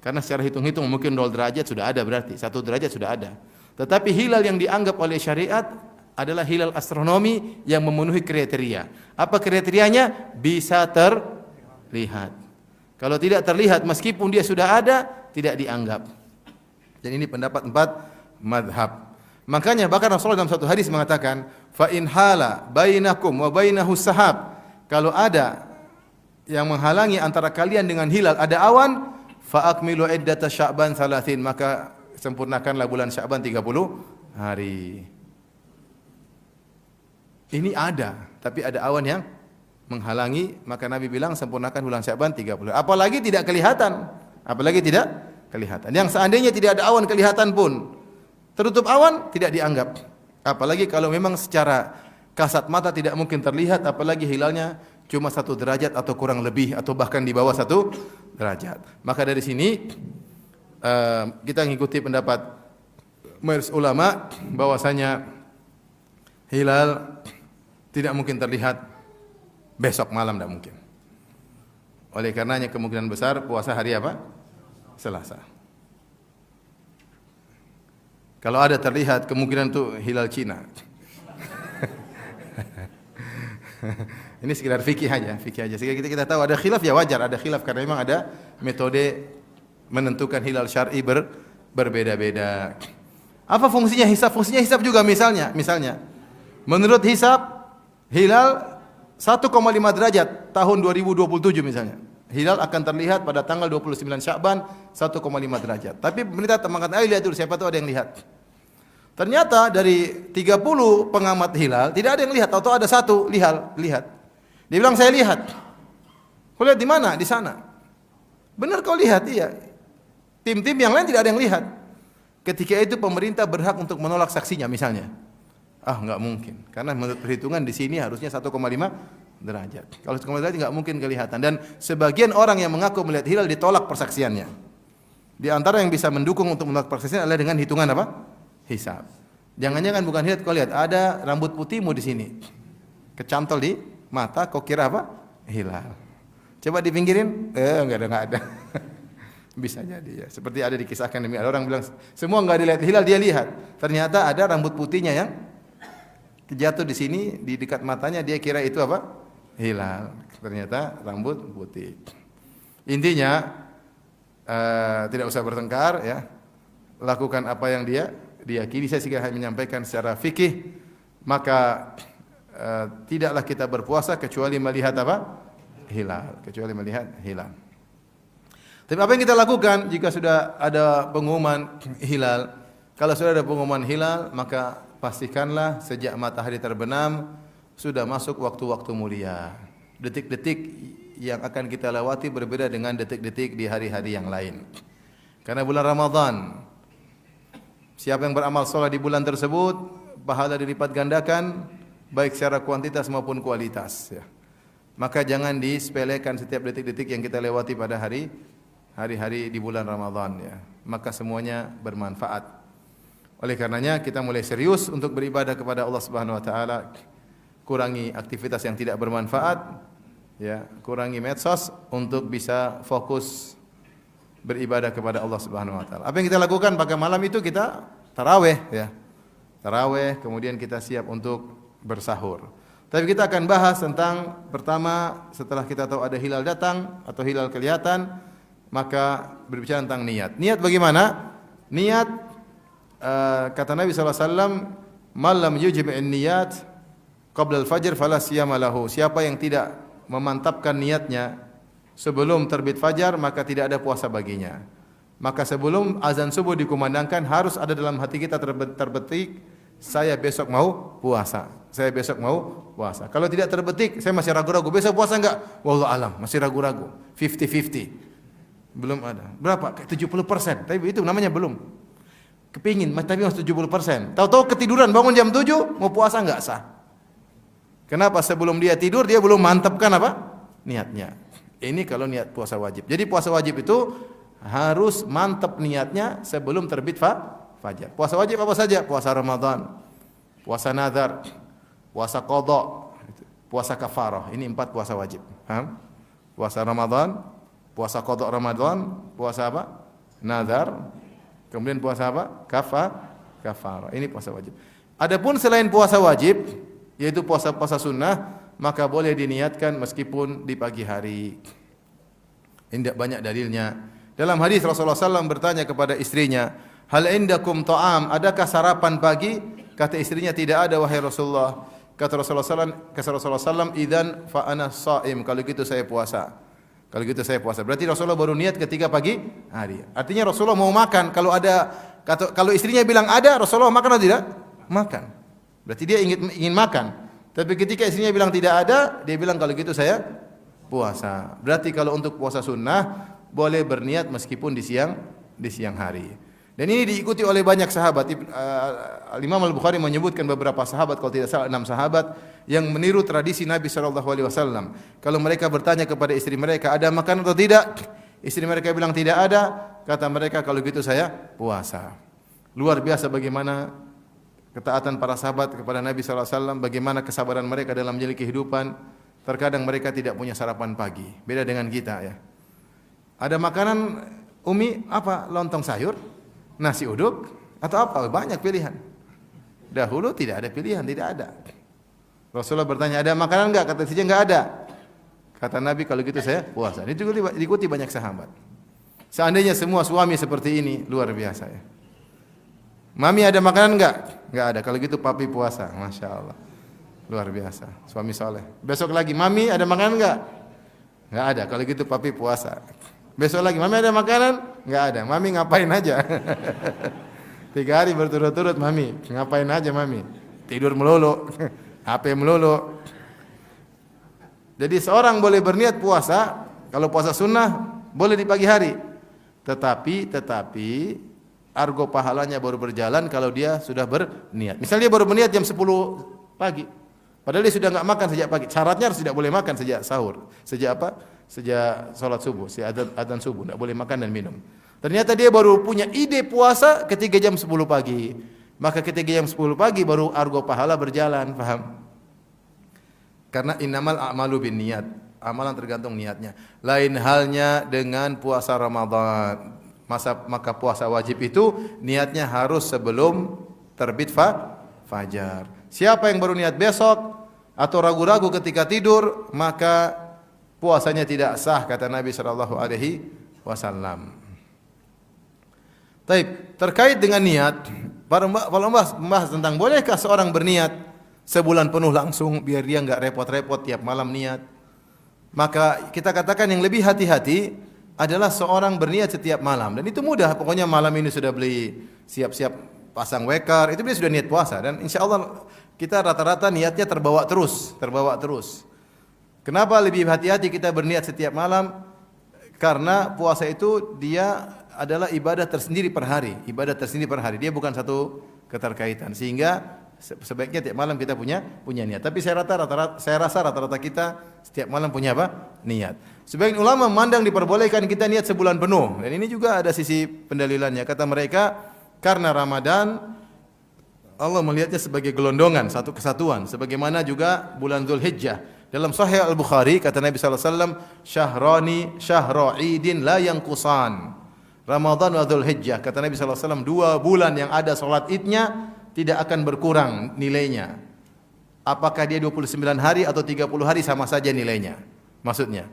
Karena secara hitung-hitung mungkin 0 derajat sudah ada, berarti 1 derajat sudah ada. Tetapi hilal yang dianggap oleh syariat adalah hilal astronomi yang memenuhi kriteria. Apa kriterianya? Bisa terlihat. Kalau tidak terlihat meskipun dia sudah ada, tidak dianggap. Dan ini pendapat 4 madhab. Makanya bahkan Rasulullah dalam satu hadis mengatakan, fa in hala bainakum wa bainahu sahab. Kalau ada yang menghalangi antara kalian dengan hilal, ada awan, fa akmilu iddata Sya'ban 30, maka sempurnakanlah bulan Sya'ban 30 hari. Ini ada, tapi ada awan yang menghalangi, maka Nabi bilang sempurnakan bulan Sya'ban 30. Apalagi tidak kelihatan. Yang seandainya tidak ada awan kelihatan pun, tertutup awan tidak dianggap. Apalagi kalau memang secara kasat mata tidak mungkin terlihat, apalagi hilalnya cuma 1 derajat atau kurang lebih, atau bahkan di bawah 1 derajat. Maka dari sini kita mengikuti pendapat mayoritas ulama bahwasanya hilal tidak mungkin terlihat besok malam, tidak mungkin. Oleh karenanya kemungkinan besar puasa hari apa? Selasa. Kalau ada terlihat, kemungkinan itu hilal Cina. Ini sekedar fikih aja. Sehingga kita tahu ada khilaf, ya wajar ada khilaf karena memang ada metode menentukan hilal syar'i berbeda-beda. Apa fungsinya hisab? Fungsinya hisab juga misalnya menurut hisab hilal 1,5 derajat tahun 2027 misalnya. Hilal akan terlihat pada tanggal 29 Sya'ban 1,5 derajat. Tapi pemerintah mengatakan, lihat dulu siapa tahu ada yang lihat. Ternyata dari 30 pengamat hilal tidak ada yang lihat, atau ada satu lihat. Dia bilang saya lihat. Kau lihat di mana? Di sana. Benar kau lihat, iya. Tim-tim yang lain tidak ada yang lihat. Ketika itu pemerintah berhak untuk menolak saksinya misalnya. Enggak mungkin. Karena menurut perhitungan di sini harusnya 1,5 derajat. Kalau 1,5 derajat enggak mungkin kelihatan. Dan sebagian orang yang mengaku melihat hilal ditolak persaksiannya. Di antara yang bisa mendukung untuk menolak persaksian adalah dengan hitungan apa? Hisab. Jangan-jangan bukan lihat, kau lihat ada rambut putihmu di sini. kecantol di mata, kau kira apa? Hilal. Coba dipinggirin, enggak ada. Bisa jadi ya. Seperti ada dikisahkan demi ada orang bilang semua enggak dilihat hilal, dia lihat. Ternyata ada rambut putihnya yang jatuh di sini di dekat matanya, dia kira itu apa? Hilal. Ternyata rambut putih. Intinya tidak usah bertengkar ya. Lakukan apa yang dia diyakini. Saya hanya menyampaikan secara fikih, maka tidaklah kita berpuasa kecuali melihat apa? Hilal, kecuali melihat hilal. Tapi apa yang kita lakukan jika sudah ada pengumuman hilal? Kalau sudah ada pengumuman hilal, maka pastikanlah sejak matahari terbenam sudah masuk waktu-waktu mulia. Detik-detik yang akan kita lewati berbeda dengan detik-detik di hari-hari yang lain. Karena bulan Ramadan, siapa yang beramal saleh di bulan tersebut, pahala dilipat gandakan baik secara kuantitas maupun kualitas ya. Maka jangan disepelekan setiap detik-detik yang kita lewati pada hari-hari di bulan Ramadan ya. Maka semuanya bermanfaat. Oleh karenanya kita mulai serius untuk beribadah kepada Allah Subhanahu wa taala. Kurangi aktivitas yang tidak bermanfaat ya, kurangi medsos untuk bisa fokus beribadah kepada Allah Subhanahu wa taala. Apa yang kita lakukan pada malam itu kita tarawih ya. Tarawih, kemudian kita siap untuk bersahur. Tapi kita akan bahas tentang pertama setelah kita tahu ada hilal datang atau hilal kelihatan, maka berbicara tentang niat. Niat bagaimana? Niat kata Nabi SAW, "Man lam yujmi'in niyat qabla al-fajr fala siyama lahu." Siapa yang tidak memantapkan niatnya sebelum terbit fajar, maka tidak ada puasa baginya. Maka sebelum azan subuh dikumandangkan harus ada dalam hati kita terbetik, saya besok mau puasa. Saya besok mau puasa. Kalau tidak terbetik, saya masih ragu-ragu. Besok puasa enggak? Wallahu alam, masih ragu-ragu. 50-50. Belum ada. Berapa? 70%. Tapi itu namanya belum. Kepingin, tapi masih 70%. Tahu-tahu ketiduran, bangun jam 7, mau puasa enggak sah. Kenapa? Sebelum dia tidur, dia belum mantapkan apa? Niatnya. Ini kalau niat puasa wajib. Jadi puasa wajib itu harus mantap niatnya sebelum terbit fajar. Puasa wajib apa saja? Puasa Ramadan, puasa nazar, puasa qadha, puasa kafarah. Ini 4 puasa wajib. Puasa Ramadan, puasa qadha Ramadan, puasa apa? Nazar, kemudian puasa apa? Kafarah. Ini puasa wajib. Adapun selain puasa wajib, yaitu puasa sunnah, maka boleh diniatkan meskipun di pagi hari. Ini tidak banyak dalilnya. Dalam hadis Rasulullah SAW bertanya kepada istrinya, "Hal indakum ta'am? Adakah sarapan pagi?" Kata istrinya, "Tidak ada wahai Rasulullah." Kata Rasulullah SAW, "Idzan fa ana shaim." Kalau gitu saya puasa. Kalau gitu saya puasa. Berarti Rasulullah baru niat ketika pagi hari. Artinya Rasulullah mau makan. Kalau istrinya bilang ada, Rasulullah makan atau tidak? Makan. Berarti dia ingin makan. Tapi ketika istrinya bilang tidak ada, dia bilang kalau gitu saya puasa. Berarti kalau untuk puasa sunnah boleh berniat meskipun di siang hari. Dan ini diikuti oleh banyak sahabat. Imam Al-Bukhari menyebutkan beberapa sahabat, kalau tidak salah 6 sahabat yang meniru tradisi Nabi SAW. Kalau mereka bertanya kepada istri mereka, ada makan atau tidak? Istri mereka bilang tidak ada. Kata mereka, kalau gitu saya puasa. Luar biasa bagaimana ketaatan para sahabat kepada Nabi SAW, bagaimana kesabaran mereka dalam menjalani kehidupan. Terkadang mereka tidak punya sarapan pagi. Beda dengan kita ya. Ada makanan, Umi, apa? Lontong sayur, nasi uduk, atau apa? Banyak pilihan. Dahulu tidak ada pilihan, tidak ada. Rasulullah bertanya, ada makanan enggak? Kata istrinya enggak ada. Kata Nabi, kalau gitu saya puasa. Ini juga diikuti banyak sahabat. Seandainya semua suami seperti ini, luar biasa ya. Mami ada makanan enggak? Enggak ada. Kalau gitu papi puasa. Masya Allah. Luar biasa. Suami soleh. Besok lagi, Mami ada makanan enggak? Enggak ada. Kalau gitu papi puasa. Besok lagi, Mami ada makanan? Enggak ada. Mami ngapain aja? 3 hari berturut-turut, Mami ngapain aja Mami? Tidur melulu, HP melulu. Jadi seorang boleh berniat puasa, kalau puasa sunnah boleh di pagi hari. Tetapi argo pahalanya baru berjalan kalau dia sudah berniat. Misalnya dia baru berniat jam 10 pagi. Padahal dia sudah enggak makan sejak pagi. Syaratnya harus tidak boleh makan sejak sahur. Sejak apa? Sejak salat subuh, sejak adzan subuh enggak boleh makan dan minum. Ternyata dia baru punya ide puasa ketika jam 10 pagi. Maka ketika jam 10 pagi baru argo pahala berjalan, paham? Karena innamal a'malu binniyat. Amalan tergantung niatnya. Lain halnya dengan puasa Ramadan. Maka puasa wajib itu niatnya harus sebelum terbit fajar. Siapa yang baru niat besok atau ragu-ragu ketika tidur, maka puasanya tidak sah kata Nabi sallallahu alaihi wasallam. Taib, terkait dengan niat, para ulama membahas tentang bolehkah seorang berniat sebulan penuh langsung biar dia enggak repot-repot tiap malam niat. Maka kita katakan yang lebih hati-hati adalah seorang berniat setiap malam, dan itu mudah. Pokoknya malam ini sudah beli siap-siap pasang wekar, itu dia sudah niat puasa, dan insya Allah kita rata-rata niatnya terbawa terus. Kenapa lebih hati-hati kita berniat setiap malam? Karena puasa itu dia adalah ibadah tersendiri per hari, Dia bukan satu keterkaitan, sehingga sebaiknya tiap malam kita punya niat. Tapi saya rasa rata-rata kita setiap malam punya apa? Niat. Sebagian ulama memandang diperbolehkan kita niat sebulan penuh, dan ini juga ada sisi pendalilannya. Kata mereka, karena Ramadan Allah melihatnya sebagai gelondongan, satu kesatuan, sebagaimana juga bulan Dzulhijjah. Dalam Sahih Al-Bukhari kata Nabi sallallahu alaihi wasallam, "Syahrani syahra idin la yanqusan." Ramadan wa Dzulhijjah, kata Nabi sallallahu alaihi wasallam, 2 bulan yang ada salat Idnya tidak akan berkurang nilainya. Apakah dia 29 hari atau 30 hari sama saja nilainya. Maksudnya,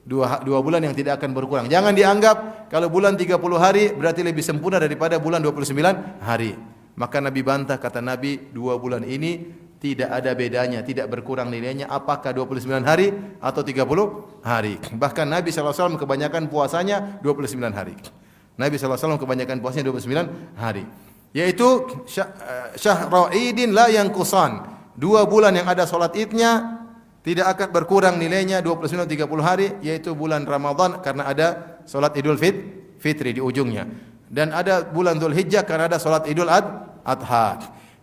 dua bulan yang tidak akan berkurang. Jangan dianggap kalau bulan 30 hari berarti lebih sempurna daripada bulan 29 hari. Maka Nabi bantah, kata Nabi, 2 bulan ini tidak ada bedanya, tidak berkurang nilainya apakah 29 hari atau 30 hari. Bahkan Nabi SAW kebanyakan puasanya 29 hari. Nabi SAW kebanyakan puasanya 29 hari. Yaitu syahrul idin la yanqusan. 2 bulan yang ada salat Idnya tidak akan berkurang nilainya 29 30 hari, yaitu bulan Ramadan karena ada salat Idul Fitri di ujungnya, dan ada bulan Dzulhijjah karena ada salat Idul Adha.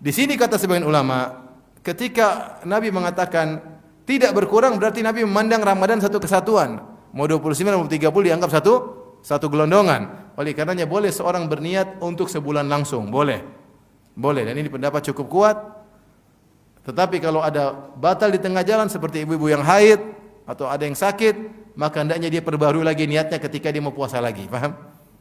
Di sini kata sebagian ulama, ketika Nabi mengatakan tidak berkurang berarti Nabi memandang Ramadan satu kesatuan. Mau 29 mau 30 dianggap satu gelondongan. Oleh karenanya boleh seorang berniat untuk sebulan langsung, boleh, dan ini pendapat cukup kuat. Tetapi kalau ada batal di tengah jalan seperti ibu-ibu yang haid atau ada yang sakit, maka hendaknya dia perbarui lagi niatnya ketika dia mau puasa lagi, paham?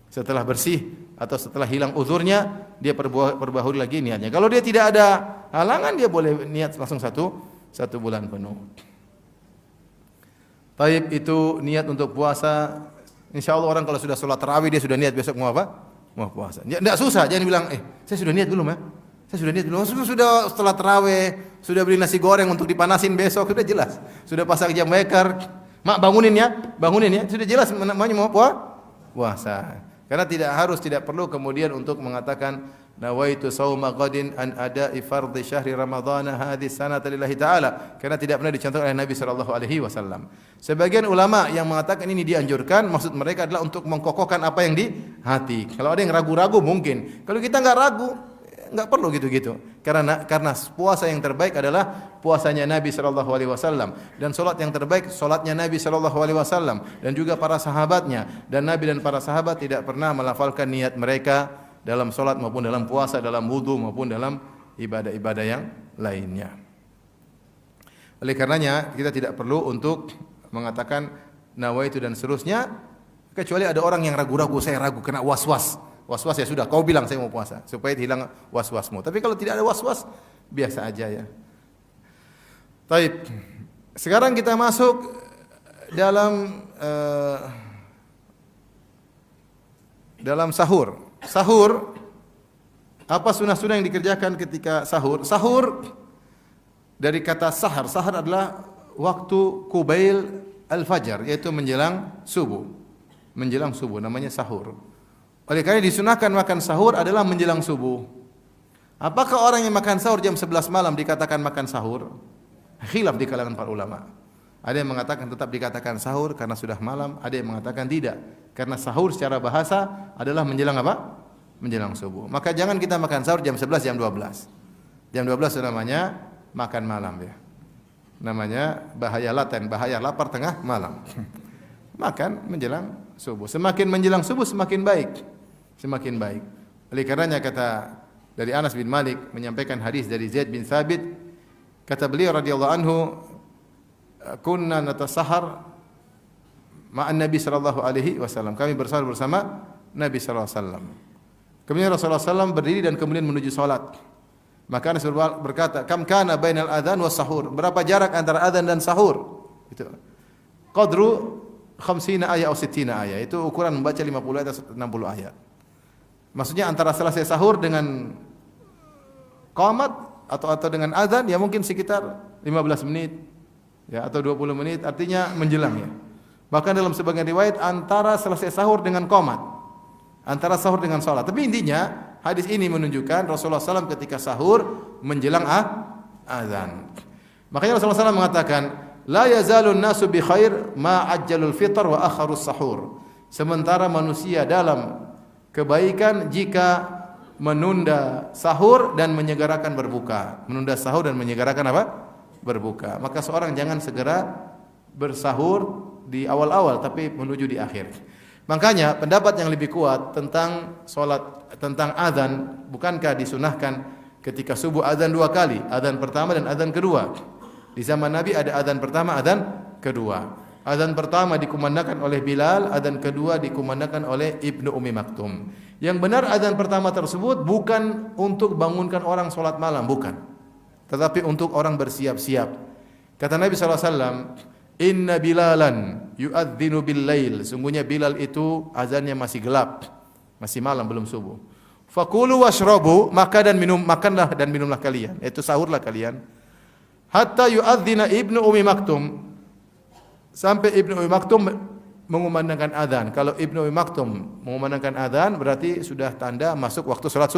Setelah bersih atau setelah hilang uzurnya, dia perbarui lagi niatnya. Kalau dia tidak ada halangan, dia boleh niat langsung satu bulan penuh. Taib, itu niat untuk puasa. Insya Allah orang kalau sudah sholat tarawih dia sudah niat besok mau apa? Mau puasa. Tidak susah, jangan bilang, saya sudah niat belum ya? Saya sudah niat belum. Sudah setelah tarawih, sudah beli nasi goreng untuk dipanasin besok, sudah jelas. Sudah pasang jam weker, mak bangunin ya, sudah jelas namanya mau puasa. Karena tidak perlu kemudian untuk mengatakan nawaitu shauma ghadin an ada'i fardhi syahri ramadhan hadhihi sanata lillahi ta'ala, karena tidak pernah dicontohkan oleh Nabi sallallahu alaihi wasallam. Sebagian ulama yang mengatakan ini dianjurkan, maksud mereka adalah untuk mengkokohkan apa yang di hati. Kalau ada yang ragu-ragu mungkin. Kalau kita enggak ragu, enggak perlu gitu-gitu. Karena puasa yang terbaik adalah puasanya Nabi sallallahu alaihi wasallam, dan salat yang terbaik salatnya Nabi sallallahu alaihi wasallam dan juga para sahabatnya. Dan Nabi dan para sahabat tidak pernah melafalkan niat mereka dalam salat maupun dalam puasa, dalam wudu maupun dalam ibadah-ibadah yang lainnya. Oleh karenanya kita tidak perlu untuk mengatakan nawaitu dan seterusnya, kecuali ada orang yang ragu-ragu, saya ragu kena was-was. Was-was ya sudah, kau bilang saya mau puasa supaya hilang was-wasmu. Tapi kalau tidak ada was-was, biasa aja ya. Taib. Sekarang kita masuk dalam sahur. Sahur, apa sunnah-sunnah yang dikerjakan ketika sahur? Sahur dari kata sahar. Sahar adalah waktu kubail al-fajar, yaitu menjelang subuh. Menjelang subuh namanya sahur. Oleh karena disunahkan makan sahur adalah menjelang subuh. Apakah orang yang makan sahur jam 11 malam dikatakan makan sahur? Khilaf di kalangan para ulama. Ada yang mengatakan tetap dikatakan sahur karena sudah malam, ada yang mengatakan tidak. Karena sahur secara bahasa adalah menjelang apa? Menjelang subuh. Maka jangan kita makan sahur jam 11, jam 12. Jam 12 itu namanya makan malam ya. Namanya bahaya laten, bahaya lapar tengah malam. Makan menjelang subuh. Semakin menjelang subuh semakin baik. Semakin baik. Oleh karenanya kata dari Anas bin Malik menyampaikan hadis dari Zaid bin Thabit, kata beliau radhiyallahu anhu, kunna natasahar ma'an Nabi sallallahu alaihi wasallam. Kami bersahur bersama Nabi sallallahu alaihi wasallam. Kemudian Rasulullah SAW berdiri dan kemudian menuju salat. Maka Anas berkata, "Kam kana bainal adzan was sahur?" Berapa jarak antara adzan dan sahur? Itu. Qadru 50 ayat atau 60 ayat. Itu ukuran membaca 50 ayat atau 60 ayat. Maksudnya antara selesai sahur dengan qamat atau dengan adzan ya mungkin sekitar 15 menit ya atau 20 menit, artinya menjelang ya. Bahkan dalam sebagian riwayat antara selesai sahur dengan qamat, antara sahur dengan salat. Tapi intinya hadis ini menunjukkan Rasulullah SAW ketika sahur menjelang azan. Makanya Rasulullah SAW mengatakan, la yazalun nasu bi khair ma ajjalul fitr wa akharus sahur. Sementara manusia dalam kebaikan jika menunda sahur dan menyegerakan berbuka. Menunda sahur dan menyegerakan apa? Berbuka. Maka seorang jangan segera bersahur di awal-awal tapi menuju di akhir. Makanya pendapat yang lebih kuat tentang salat, tentang azan, bukankah disunahkan ketika subuh azan 2 kali, azan pertama dan azan kedua. Di zaman Nabi ada azan pertama, azan kedua. Azan pertama dikumandangkan oleh Bilal, azan kedua dikumandangkan oleh Ibnu Ummi Maktum. Yang benar azan pertama tersebut bukan untuk bangunkan orang salat malam, bukan. Tetapi untuk orang bersiap-siap. Kata Nabi SAW, Inna Bilalan yu'adzinu bil lail. Sungguhnya Bilal itu azannya masih gelap, masih malam belum subuh. Fakulu washrabu, makanlah dan minumlah kalian, yaitu sahurlah kalian. Hatta yu'adzina Ibnu Ummi Maktum, sampai Ibnu Ummi Maktum mengumandangkan azan. Kalau Ibnu Ummi Maktum mengumandangkan azan berarti sudah tanda masuk waktu salat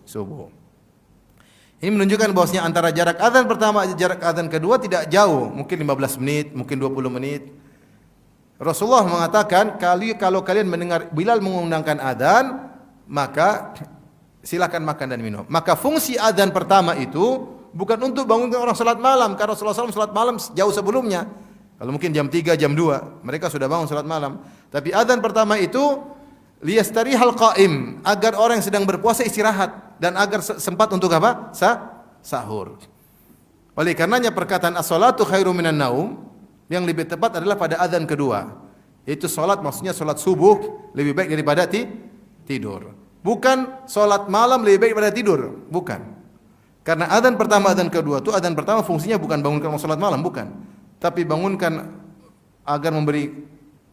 subuh. Ini menunjukkan bahwasanya antara jarak azan pertama dan jarak azan kedua tidak jauh, mungkin 15 menit, mungkin 20 menit. Rasulullah mengatakan, kalau kalian mendengar Bilal mengumandangkan azan, maka silakan makan dan minum. Maka fungsi azan pertama itu bukan untuk bangunkan orang salat malam, karena Rasulullah SAW salat malam jauh sebelumnya. Kalau mungkin jam 3, jam 2, mereka sudah bangun salat malam. Tapi azan pertama itu liyastarihal qaim, agar orang yang sedang berpuasa istirahat dan agar sempat untuk apa? Sahur. Oleh karenanya perkataan as-salatu khairum minan naum yang lebih tepat adalah pada azan kedua. Yaitu salat, maksudnya salat subuh lebih baik daripada tidur. Bukan salat malam lebih baik daripada tidur, bukan. Karena azan pertama, azan kedua itu azan pertama fungsinya bukan bangunkan orang salat malam, bukan. Tapi bangunkan agar memberi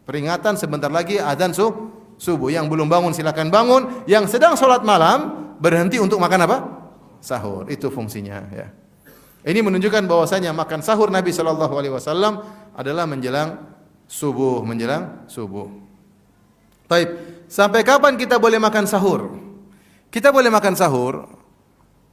peringatan sebentar lagi azan subuh. Yang belum bangun silakan bangun, yang sedang salat malam berhenti untuk makan apa? Sahur. Itu fungsinya ya. Ini menunjukkan bahwasanya makan sahur Nabi sallallahu alaihi wasallam adalah menjelang subuh. Baik, sampai kapan kita boleh makan sahur? Kita boleh makan sahur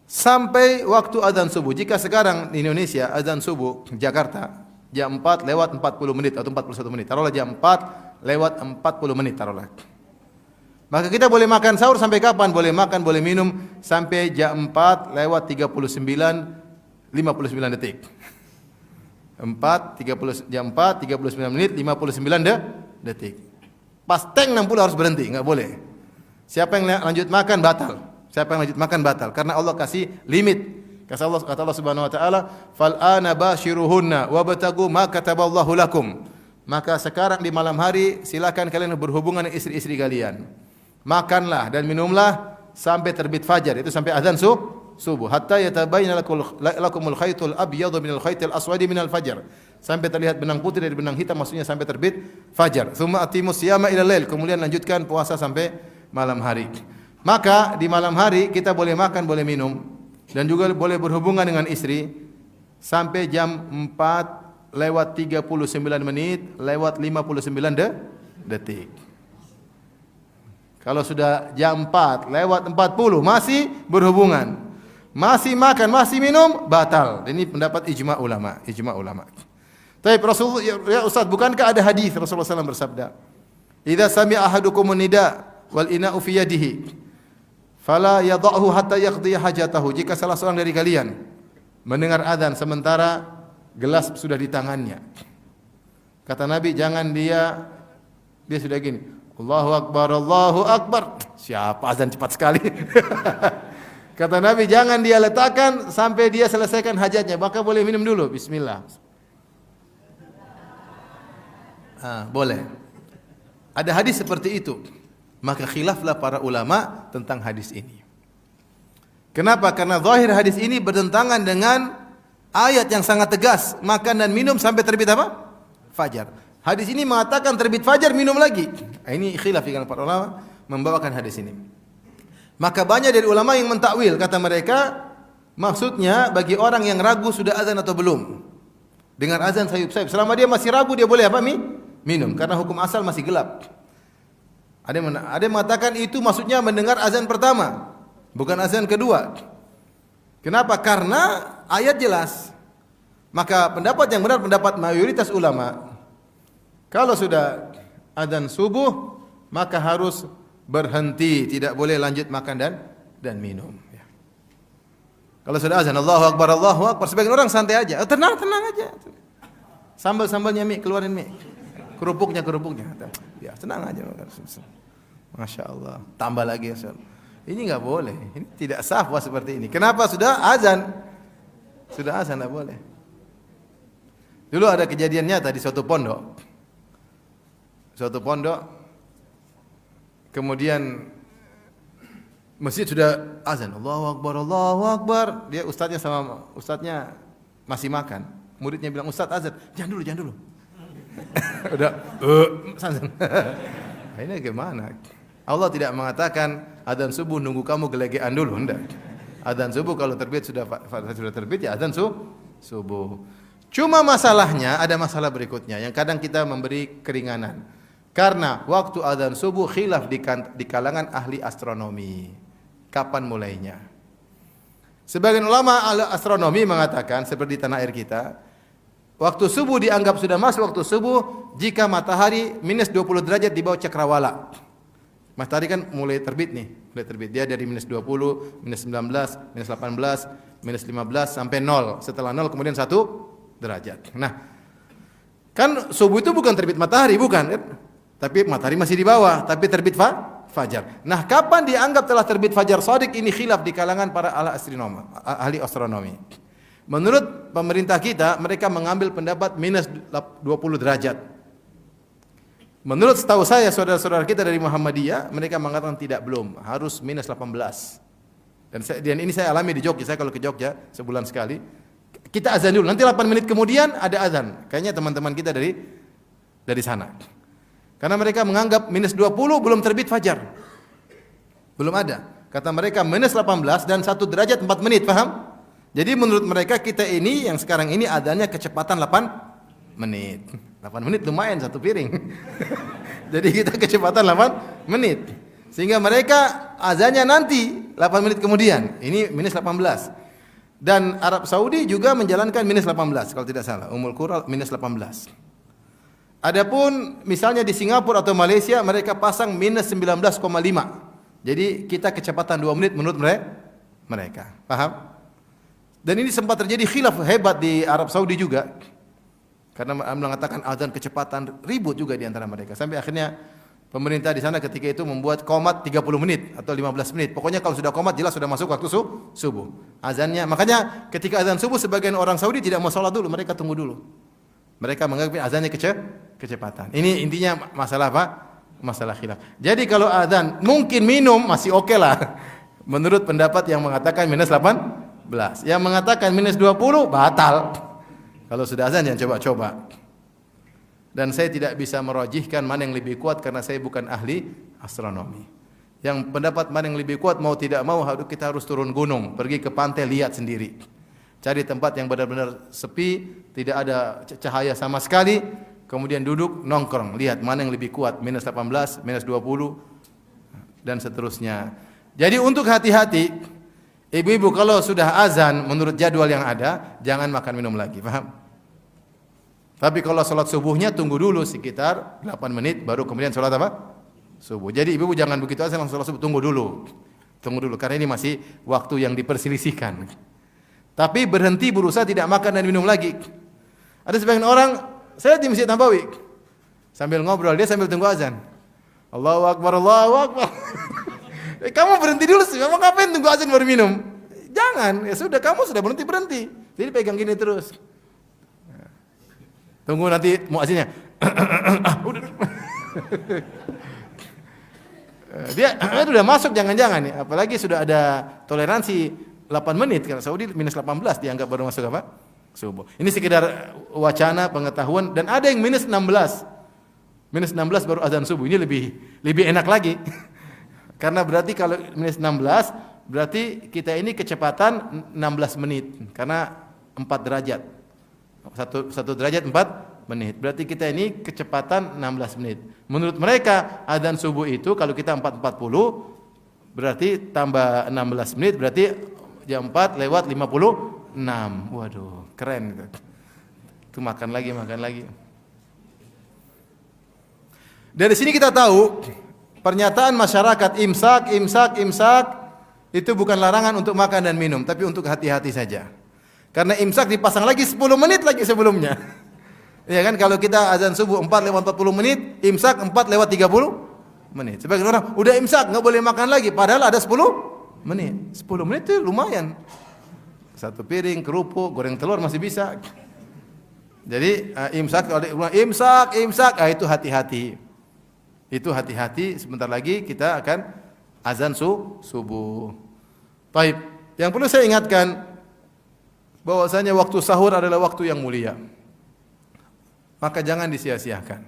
sampai waktu azan subuh. Jika sekarang di Indonesia azan subuh Jakarta jam 4 lewat 40 menit atau 41 menit. Taruhlah jam 4 lewat 40 menit taruhlah. Maka kita boleh makan sahur sampai kapan? Boleh makan, boleh minum sampai jam 4 lewat 59 59 detik. Jam 4 39 menit 59 detik. Pas teng 60 harus berhenti, enggak boleh. Siapa yang lanjut makan batal. Siapa yang lanjut makan batal karena Allah kasih limit. Kata Allah Subhanahu wa taala, "Fal ana bashiruhunna wabtagu ma kataballahu lakum." Maka sekarang di malam hari silakan kalian berhubungan dengan istri-istri kalian. Makanlah dan minumlah sampai terbit fajar, itu sampai azan subuh. Hatta yatabayyana lakumul khaytul abyadu minal khaytil aswadi minal fajar. Sampai terlihat benang putih dari benang hitam, maksudnya sampai terbit fajar. Tsumma atimus siyama ila lail, kemudian lanjutkan puasa sampai malam hari. Maka di malam hari kita boleh makan, boleh minum dan juga boleh berhubungan dengan istri sampai jam 4 lewat 39 menit lewat 59 detik. Kalau sudah jam 4 lewat 40 masih berhubungan, masih makan, masih minum, batal. Ini pendapat ijma' ulama. Tapi Rasulullah, ya Ustaz, bukankah ada hadis Rasulullah SAW bersabda, "Idza sami'a ahadukumun nida wal ina'u fi yadihi, fala yadh'uhu hatta yaqdi hajatahu." Jika salah seorang dari kalian mendengar azan sementara gelas sudah di tangannya, kata Nabi, jangan dia sudah gini, Allahu Akbar. Siapa azan cepat sekali? Kata Nabi, jangan dia letakkan sampai dia selesaikan hajatnya, maka boleh minum dulu. Bismillah. Boleh. Ada hadis seperti itu. Maka khilaflah para ulama tentang hadis ini. Kenapa? Karena zahir hadis ini bertentangan dengan ayat yang sangat tegas, makan dan minum sampai terbit apa? Fajar. Hadis ini mengatakan terbit fajar minum lagi. Ini khilaf dengan para ulama membawakan hadis ini. Maka banyak dari ulama yang mentakwil, kata mereka maksudnya bagi orang yang ragu sudah azan atau belum. Dengar azan sayup-sayup, selama dia masih ragu dia boleh apa? Minum, karena hukum asal masih gelap. Ada yang mengatakan itu maksudnya mendengar azan pertama, bukan azan kedua. Kenapa? Karena ayat jelas. Maka pendapat yang benar, pendapat mayoritas ulama, kalau sudah azan subuh maka harus berhenti, tidak boleh lanjut makan dan minum. Ya. Kalau sudah azan Allahu Akbar, sebagian orang santai aja, tenang aja. Sambal-sambalnya mie, keluarin mie. Kerupuknya. Ya, tenang aja. Masya Allah. Tambah lagi ya. Ini enggak boleh. Ini tidak sah seperti ini. Kenapa? Sudah azan enggak boleh. Dulu ada kejadian nyata di suatu pondok. Kemudian masjid sudah azan, Allahu Akbar. Dia ustadznya masih makan. Muridnya bilang, "Ustaz azan." Jangan dulu. Udah azan. Ini gimana? Allah tidak mengatakan azan subuh nunggu kamu gelegean dulu, enggak. Azan subuh kalau terbit sudah terbit ya azan subuh. Cuma masalahnya ada masalah berikutnya yang kadang kita memberi keringanan. Karena waktu azan subuh khilaf di kalangan ahli astronomi. Kapan mulainya? Sebagian ulama ahli astronomi mengatakan seperti tanah air kita, waktu subuh dianggap sudah masuk waktu subuh jika matahari minus 20 derajat di bawah cakrawala. Matahari kan mulai terbit. Dia dari minus 20, minus 19, minus 18, minus 15 sampai 0. Setelah 0 kemudian 1 derajat. Nah, kan subuh itu bukan terbit matahari, bukan kan? Tapi matahari masih di bawah, tapi terbit fajar. Nah, kapan dianggap telah terbit fajar shadiq? Ini khilaf di kalangan para ahli astronomi. Menurut pemerintah kita, mereka mengambil pendapat minus 20 derajat. Menurut setahu saya, saudara-saudara kita dari Muhammadiyah, mereka mengatakan belum, harus minus 18. Dan ini saya alami di Jogja. Saya kalau ke Jogja sebulan sekali, kita azan dulu, nanti 8 menit kemudian ada azan. Kayaknya teman-teman kita dari sana. Karena mereka menganggap minus 20 belum terbit fajar. Belum ada. Kata mereka minus 18 dan 1 derajat 4 menit, paham? Jadi menurut mereka kita ini yang sekarang ini adanya kecepatan 8 menit. 8 menit lumayan satu piring. Jadi kita kecepatan 8 menit. Sehingga mereka azannya nanti 8 menit kemudian. Ini minus 18. Dan Arab Saudi juga menjalankan minus 18 kalau tidak salah. Ummul Qura minus 18. Adapun misalnya di Singapura atau Malaysia mereka pasang minus 19,5. Jadi kita kecepatan 2 menit menurut mereka. Paham? Dan ini sempat terjadi khilaf hebat di Arab Saudi juga. Karena mengatakan azan kecepatan, ribut juga di antara mereka. Sampai akhirnya pemerintah di sana ketika itu membuat qomat 30 menit atau 15 menit. Pokoknya kalau sudah qomat jelas sudah masuk waktu subuh. Azannya, makanya ketika azan subuh sebagian orang Saudi tidak mau sholat dulu, mereka tunggu dulu. Mereka menganggap azannya kecepatan. Ini intinya masalah apa? Masalah khilaf. Jadi kalau azan mungkin minum masih oke lah. Menurut pendapat yang mengatakan minus 18. Yang mengatakan minus 20 batal. Kalau sudah azan jangan coba-coba. Dan saya tidak bisa merajihkan mana yang lebih kuat karena saya bukan ahli astronomi. Yang pendapat mana yang lebih kuat mau tidak mau kita harus turun gunung, pergi ke pantai lihat sendiri. Cari tempat yang benar-benar sepi, tidak ada cahaya sama sekali, kemudian duduk nongkrong, lihat mana yang lebih kuat, minus 18, minus 20 dan seterusnya. Jadi untuk hati-hati, ibu-ibu kalau sudah azan menurut jadwal yang ada, jangan makan minum lagi, paham? Tapi kalau sholat subuhnya tunggu dulu sekitar 8 menit baru kemudian sholat apa? Subuh. Jadi ibu-ibu jangan begitu azan langsung sholat subuh, tunggu dulu karena ini masih waktu yang diperselisihkan. Tapi berhenti berusaha tidak makan dan minum lagi. Ada sebagian orang, saya di Masjid Nabawi sambil ngobrol, dia sambil tunggu azan. Allahu Akbar, Allahu Akbar. Kamu berhenti dulu sih, kamu ngapain tunggu azan baru minum? Jangan, ya sudah kamu sudah berhenti. Jadi pegang gini terus. Tunggu nanti muazzinnya. Udah. Dia itu udah masuk jangan-jangan ya. Apalagi sudah ada toleransi 8 menit karena Saudi minus 18 dianggap baru masuk apa? Subuh. Ini sekedar wacana pengetahuan dan ada yang minus 16. Minus 16 baru azan subuh. Ini lebih enak lagi. Karena berarti kalau minus 16 berarti kita ini kecepatan 16 menit karena 4 derajat. Satu derajat 4 menit. Berarti kita ini kecepatan 16 menit. Menurut mereka azan subuh itu kalau kita 4.40 berarti tambah 16 menit berarti jam 4 lewat 56. Waduh, keren. Itu makan lagi. Dari sini kita tahu pernyataan masyarakat imsak itu bukan larangan untuk makan dan minum, tapi untuk hati-hati saja. Karena imsak dipasang lagi 10 menit lagi sebelumnya. Ya kan, kalau kita azan subuh 4 lewat 40 menit, imsak 4 lewat 30 menit. Sebagian orang udah imsak nggak boleh makan lagi, padahal ada 10 menit. 10 menit itu lumayan. Satu piring kerupuk, goreng telur masih bisa. Jadi imsak kalau imsak, itu hati-hati. Itu hati-hati, sebentar lagi kita akan azan subuh. Baik, yang perlu saya ingatkan bahwasanya waktu sahur adalah waktu yang mulia. Maka jangan disia-siakan.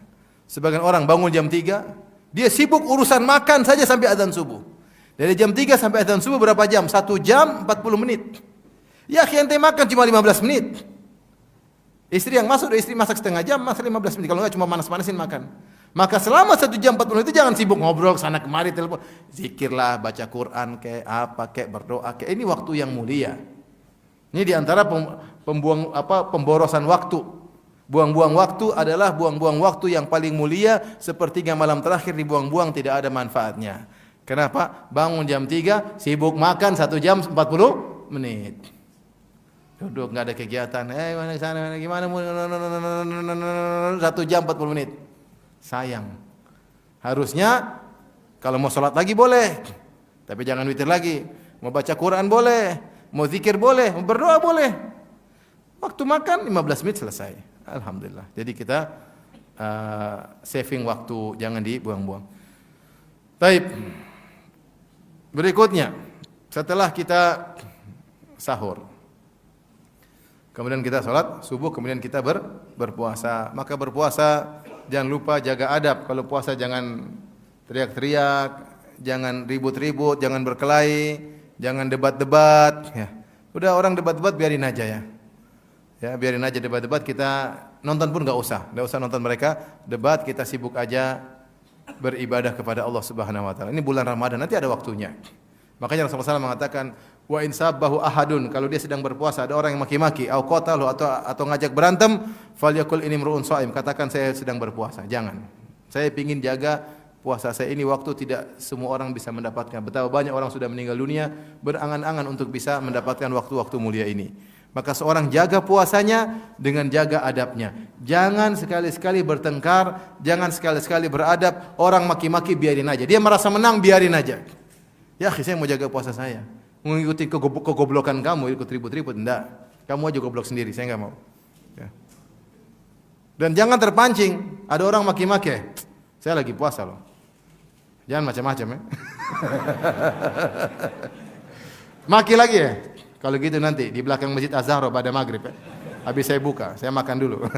Sebagian orang bangun jam 3, dia sibuk urusan makan saja sampai azan subuh. Dari jam 3 sampai azan subuh berapa jam? 1 jam 40 menit. Ya, ente makan cuma 15 menit. Istri yang masuk, istri masak setengah jam, masak 15 menit. Kalau enggak cuma panas-panasin makan. Maka selama 1 jam 40 menit itu jangan sibuk ngobrol sana kemari telepon. Zikirlah, baca Quran kayak apa kayak berdoa kayak ini waktu yang mulia. Ini diantara pemborosan waktu. Buang-buang waktu adalah buang-buang waktu yang paling mulia, sepertiga malam terakhir dibuang-buang tidak ada manfaatnya. Kenapa? Bangun jam 3 sibuk makan 1 jam 40 menit. Duduk enggak ada kegiatan. Mana sana gimana 1 jam 40 menit. Sayang. Harusnya kalau mau sholat lagi boleh, tapi jangan witir lagi. Mau baca Quran boleh, mau zikir boleh, mau berdoa boleh. Waktu makan 15 menit selesai. Alhamdulillah. Jadi kita saving waktu, jangan dibuang-buang. Baik. Berikutnya, setelah kita sahur, kemudian kita sholat subuh, kemudian kita berpuasa. Maka berpuasa jangan lupa jaga adab. Kalau puasa jangan teriak-teriak, jangan ribut-ribut, jangan berkelahi, jangan debat-debat. Ya. Udah orang debat-debat biarin aja ya. Ya biarin aja debat-debat, kita nonton pun nggak usah nonton mereka debat. Kita sibuk aja beribadah kepada Allah Subhanahu Wa Taala. Ini bulan Ramadan, nanti ada waktunya. Makanya Rasulullah SAW mengatakan, wa in sabbahu ahadun, kalau dia sedang berpuasa ada orang yang maki-maki, au qatalu atau ngajak berantem, falyakul ini mru'un shaim, katakan saya sedang berpuasa. Jangan. Saya ingin jaga puasa saya ini waktu tidak semua orang bisa mendapatkan. Betapa banyak orang sudah meninggal dunia berangan-angan untuk bisa mendapatkan waktu-waktu mulia ini. Maka seorang jaga puasanya dengan jaga adabnya. Jangan sekali-sekali bertengkar, jangan sekali-sekali beradab. Orang maki-maki biarin aja. Dia merasa menang biarin aja. Ya, saya mau jaga puasa saya. Mengikuti kegoblokan kamu, ikut ribut-ribut, enggak. Kamu aja goblok sendiri, saya enggak mau. Ya. Dan jangan terpancing, ada orang maki-maki, saya lagi puasa loh. Jangan macam-macam ya. Maki lagi ya. Kalau gitu nanti di belakang Masjid Az-Zahra pada maghrib ya. Habis saya buka, saya makan dulu.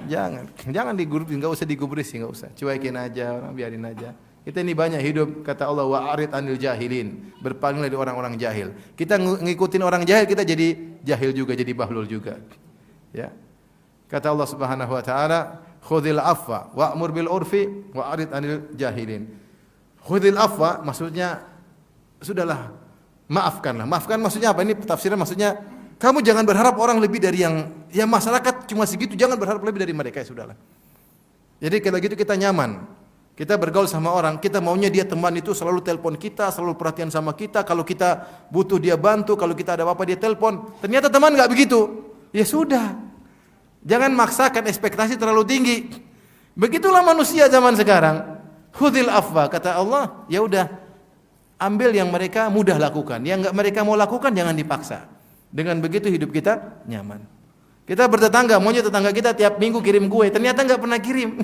Jangan digubris, enggak usah digubris, enggak usah. Cuekin aja, orang biarin aja. Kita ini banyak hidup, kata Allah, wa'arid anil jahilin, berpalinglah dari orang-orang jahil. Kita ngikutin orang jahil, kita jadi jahil juga, jadi bahlul juga. Ya. Kata Allah Subhanahu wa taala, khudhil afwa wa'mur bil urfi wa'arid anil jahilin. Khudhil afwa maksudnya sudahlah, maafkanlah. Maafkan maksudnya apa? Ini tafsiran maksudnya kamu jangan berharap orang lebih dari yang masyarakat cuma segitu, jangan berharap lebih dari mereka, ya sudahlah. Jadi kalau gitu kita nyaman. Kita bergaul sama orang, kita maunya dia teman itu selalu telepon kita, selalu perhatian sama kita. Kalau kita butuh dia bantu, kalau kita ada apa-apa dia telepon. Ternyata teman enggak begitu. Ya sudah. Jangan maksakan ekspektasi terlalu tinggi. Begitulah manusia zaman sekarang. Khudhil afwa, kata Allah, ya udah. Ambil yang mereka mudah lakukan. Yang enggak mereka mau lakukan jangan dipaksa. Dengan begitu hidup kita nyaman. Kita bertetangga, maunya tetangga kita tiap minggu kirim kue, ternyata nggak pernah kirim.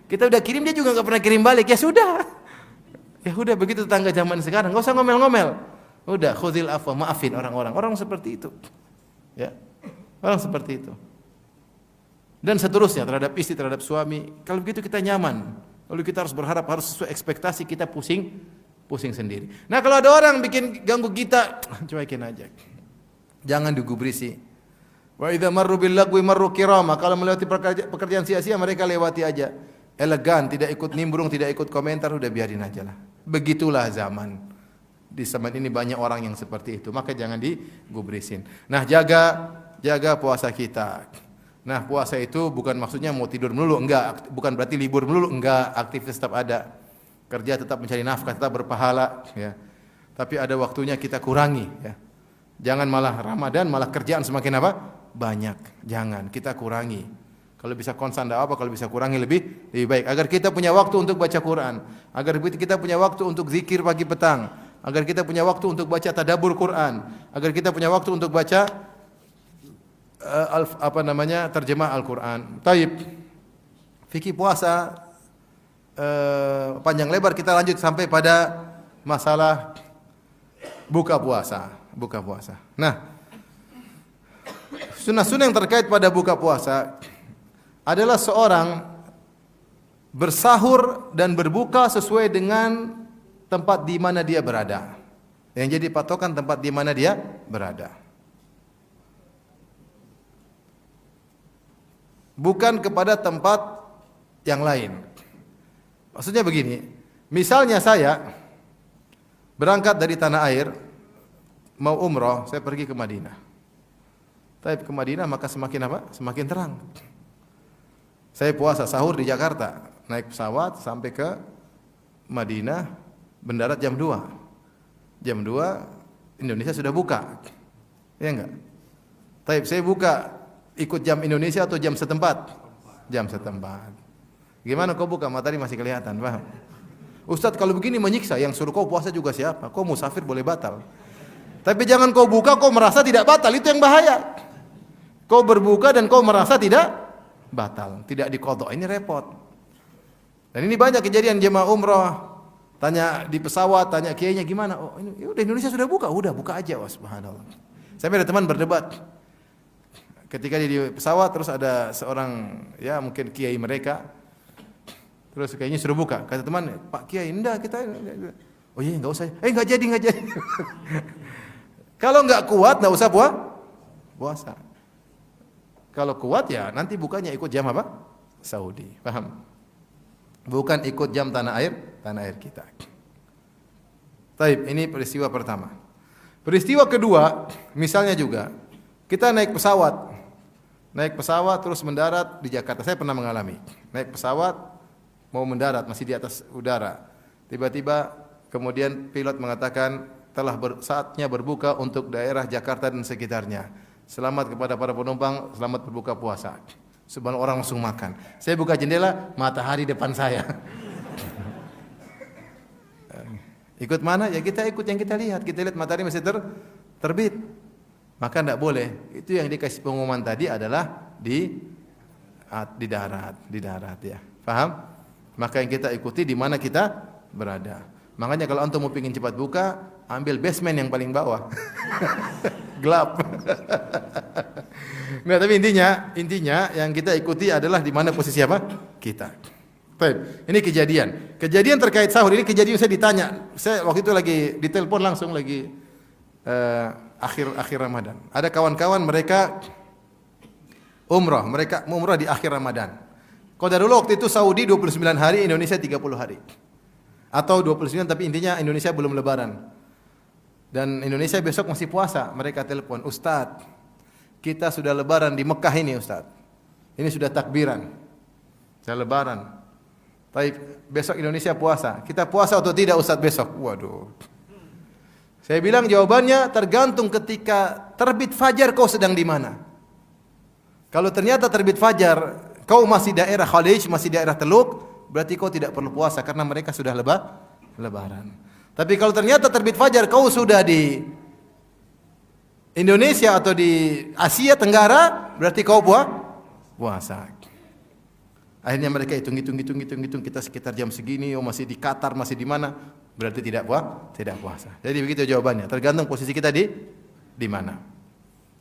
Kita udah kirim, dia juga nggak pernah kirim balik. Ya sudah, ya udah begitu tetangga zaman sekarang. Nggak usah ngomel-ngomel. Udah, khudil afwa, maafin orang-orang. Orang seperti itu, ya, orang seperti itu. Dan seterusnya terhadap istri, terhadap suami. Kalau begitu kita nyaman. Lalu kita harus berharap harus sesuai ekspektasi kita, pusing sendiri. Nah kalau ada orang bikin ganggu kita, cuekin aja. Jangan digubrisi. Wa idza marru bil lagwi marru kirama. Kalau melewati pekerjaan sia-sia mereka lewati aja. Elegan, tidak ikut nimbrung, tidak ikut komentar, udah biarin aja lah. Begitulah zaman. Di zaman ini banyak orang yang seperti itu. Maka jangan digubrisin. Nah, jaga puasa kita. Nah, puasa itu bukan maksudnya mau tidur melulu, enggak. Bukan berarti libur melulu, enggak. Aktivitas tetap ada. Kerja tetap mencari nafkah, tetap berpahala, ya. Tapi ada waktunya kita kurangi, ya. Jangan malah Ramadan malah kerjaan semakin apa? Banyak. Jangan, kita kurangi. Kalau bisa konsan apa, kalau bisa kurangi lebih baik. Agar kita punya waktu untuk baca Quran, agar kita punya waktu untuk zikir pagi petang, agar kita punya waktu untuk baca tadabbur Quran, agar kita punya waktu untuk baca terjemah Al-Quran. Taib. Fikih puasa panjang lebar kita lanjut sampai pada masalah buka puasa. Nah, sunnah-sunnah yang terkait pada buka puasa adalah seorang bersahur dan berbuka sesuai dengan tempat di mana dia berada. Yang jadi patokan tempat di mana dia berada. Bukan kepada tempat yang lain. Maksudnya begini, misalnya saya berangkat dari tanah air, mau umroh, saya pergi ke Madinah. Tapi ke Madinah maka semakin apa? Semakin terang. Saya puasa sahur di Jakarta, naik pesawat sampai ke Madinah, mendarat jam 2. Jam 2 Indonesia sudah buka. Ya enggak? Tapi saya buka ikut jam Indonesia atau jam setempat? Jam setempat. Gimana kau buka? Matahari masih kelihatan, paham? Ustaz kalau begini menyiksa, yang suruh kau puasa juga siapa? Kau musafir boleh batal. Tapi jangan kau buka, kau merasa tidak batal, itu yang bahaya. Kau berbuka dan kau merasa tidak batal, tidak diqadha, ini repot. Dan ini banyak kejadian jemaah umrah, tanya di pesawat, tanya kiainya gimana? Oh, ini udah Indonesia sudah buka, udah buka aja, wah subhanallah. Saya ada teman berdebat. Ketika di pesawat terus ada seorang ya mungkin kiai mereka, terus kayaknya suruh buka. Kata teman, Pak Kiai, enggak kita. Oh iya enggak usah. Enggak jadi. Kalau enggak kuat enggak usah puasa. Kalau kuat ya nanti bukanya ikut jam apa? Saudi. Paham? Bukan ikut jam tanah air kita. Baik, ini peristiwa pertama. Peristiwa kedua, misalnya juga kita naik pesawat terus mendarat di Jakarta. Saya pernah mengalami. Naik pesawat mau mendarat masih di atas udara. Tiba-tiba kemudian pilot mengatakan telah saatnya berbuka untuk daerah Jakarta dan sekitarnya. Selamat kepada para penumpang, selamat berbuka puasa. Subhanallah, orang langsung makan. Saya buka jendela, matahari depan saya. Ikut mana? Ya kita ikut yang kita lihat. Kita lihat matahari masih terbit. Maka tidak boleh. Itu yang dikasih pengumuman tadi adalah di darat ya. Paham? Maka yang kita ikuti di mana kita berada. Makanya kalau antum mau pingin cepat buka, ambil basement yang paling bawah. Gelap. Nah, tapi intinya yang kita ikuti adalah di mana posisi apa? Kita. Baik, ini kejadian terkait sahur. Ini kejadian saya ditanya. Saya waktu itu lagi ditelepon langsung lagi akhir Ramadan. Ada kawan-kawan mereka umrah di akhir Ramadan. Kalau dulu waktu itu Saudi 29 hari, Indonesia 30 hari. Atau 29 tapi intinya Indonesia belum lebaran. Dan Indonesia besok masih puasa. Mereka telepon, Ustaz, kita sudah lebaran di Mekah ini Ustaz. Ini sudah takbiran. Sudah lebaran. Tapi besok Indonesia puasa. Kita puasa atau tidak Ustaz besok? Waduh. Saya bilang jawabannya tergantung ketika terbit fajar kau sedang di mana. Kalau ternyata terbit fajar kau masih daerah Khalij, masih daerah Teluk, berarti kau tidak perlu puasa karena mereka sudah lebaran. Tapi kalau ternyata terbit fajar kau sudah di Indonesia atau di Asia Tenggara, berarti kau puasa. Akhirnya mereka hitung, kita sekitar jam segini, oh masih di Qatar, masih di mana? Berarti tidak puasa. Jadi begitu jawabannya, tergantung posisi kita di mana.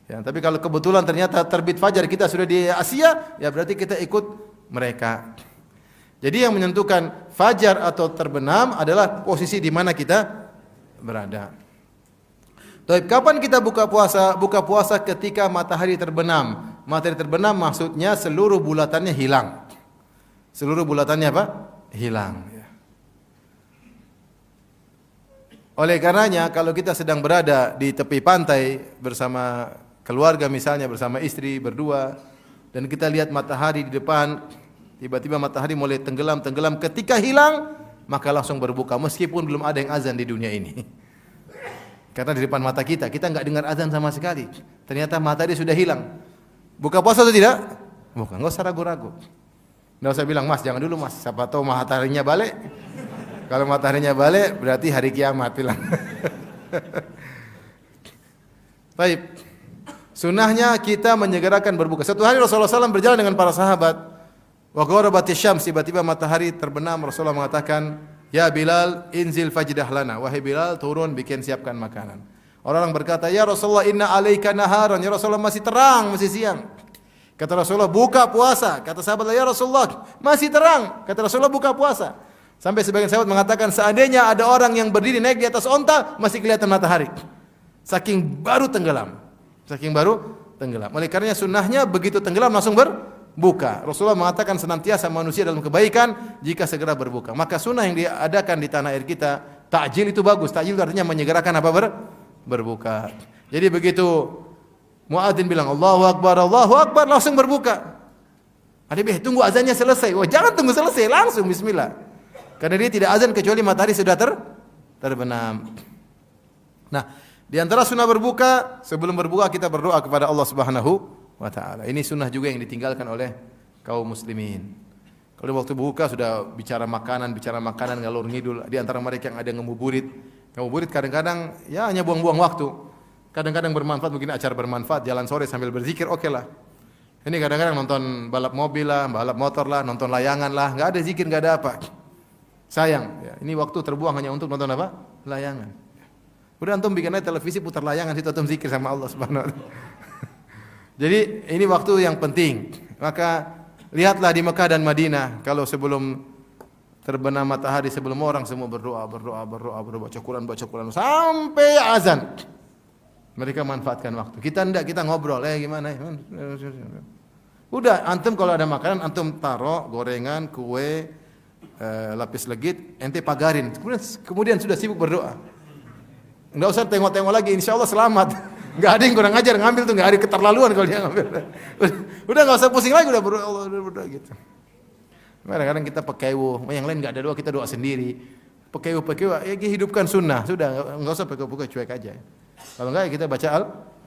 Ya, tapi kalau kebetulan ternyata terbit fajar kita sudah di Asia, ya berarti kita ikut mereka. Jadi yang menentukan fajar atau terbenam adalah posisi di mana kita berada. Baik, kapan kita buka puasa? Buka puasa ketika matahari terbenam. Matahari terbenam maksudnya seluruh bulatannya hilang. Seluruh bulatannya apa? Hilang. Ya. Oleh karenanya kalau kita sedang berada di tepi pantai bersama keluarga misalnya, bersama istri berdua, dan kita lihat matahari di depan, tiba-tiba matahari mulai tenggelam, ketika hilang, maka langsung berbuka meskipun belum ada yang azan di dunia ini. Karena di depan mata kita enggak dengar azan sama sekali. Ternyata matahari sudah hilang. Buka puasa atau tidak? Bukan, enggak usah ragu-ragu. Enggak usah bilang, "Mas, jangan dulu, Mas. Siapa tahu mataharinya balik." Kalau mataharinya balik, berarti hari kiamat bilang. Baik. Sunnahnya kita menyegerakan berbuka. Satu hari Rasulullah SAW berjalan dengan para sahabat. Wa gharabatis syams, tiba-tiba matahari terbenam. Rasulullah mengatakan, "Ya Bilal, inzil fajdah lana." Wahai Bilal, turun bikin siapkan makanan. Orang berkata, "Ya Rasulullah, inna alaika naharan." Ya Rasulullah, masih terang, masih siang. Kata Rasulullah, "Buka puasa." Kata sahabat, "Ya Rasulullah, masih terang." Kata Rasulullah, "Buka puasa." Sampai sebagian sahabat mengatakan, seandainya ada orang yang berdiri naik di atas onta, masih kelihatan matahari. Saking baru tenggelam. Oleh karenanya sunnahnya begitu tenggelam langsung berbuka. Rasulullah mengatakan senantiasa manusia dalam kebaikan jika segera berbuka. Maka sunnah yang diadakan di tanah air kita, takjil itu bagus. Takjil itu artinya menyegerakan apa? Berbuka. Jadi begitu muadzin bilang Allahu Akbar, langsung berbuka. Ada tunggu azannya selesai. Wah, jangan tunggu selesai, langsung bismillah. Karena dia tidak azan kecuali matahari sudah terbenam. Nah, di antara sunnah berbuka, sebelum berbuka kita berdoa kepada Allah Subhanahu wa taala. Ini sunnah juga yang ditinggalkan oleh kaum muslimin. Kalau waktu buka sudah bicara makanan ngalor ngidul, di antara mereka yang ada ngabuburit. Ngabuburit kadang-kadang ya hanya buang-buang waktu. Kadang-kadang bermanfaat, mungkin acara bermanfaat, jalan sore sambil berzikir, oke lah. Ini kadang-kadang nonton balap mobil lah, balap motor lah, nonton layangan lah, enggak ada zikir, enggak ada apa. Sayang, ya, ini waktu terbuang hanya untuk nonton apa? Layangan. Udah antum bikin aja televisi putar layangan situ antum zikir sama Allah Subhanahu wa taala. Jadi ini waktu yang penting. Maka lihatlah di Mekah dan Madinah kalau sebelum terbenam matahari, sebelum orang semua berdoa baca Quran sampai azan. Mereka manfaatkan waktu. Kita enggak, kita ngobrol, gimana? Udah antum kalau ada makanan antum taruh gorengan, kue, lapis legit, ente pagarin. Kemudian sudah sibuk berdoa. Enggak usah tengok-tengok lagi, insyaallah selamat. Enggak ada yang kurang ajar ngambil tuh, enggak ada keterlaluan kalau dia ngambil. Udah enggak usah pusing lagi, udah berdoa gitu. Kadang-kadang kita pekewo, yang lain enggak ada doa, kita doa sendiri. Pekewo, ya hidupkan sunnah, sudah enggak usah pekewo cuek aja. Kalau enggak ya kita baca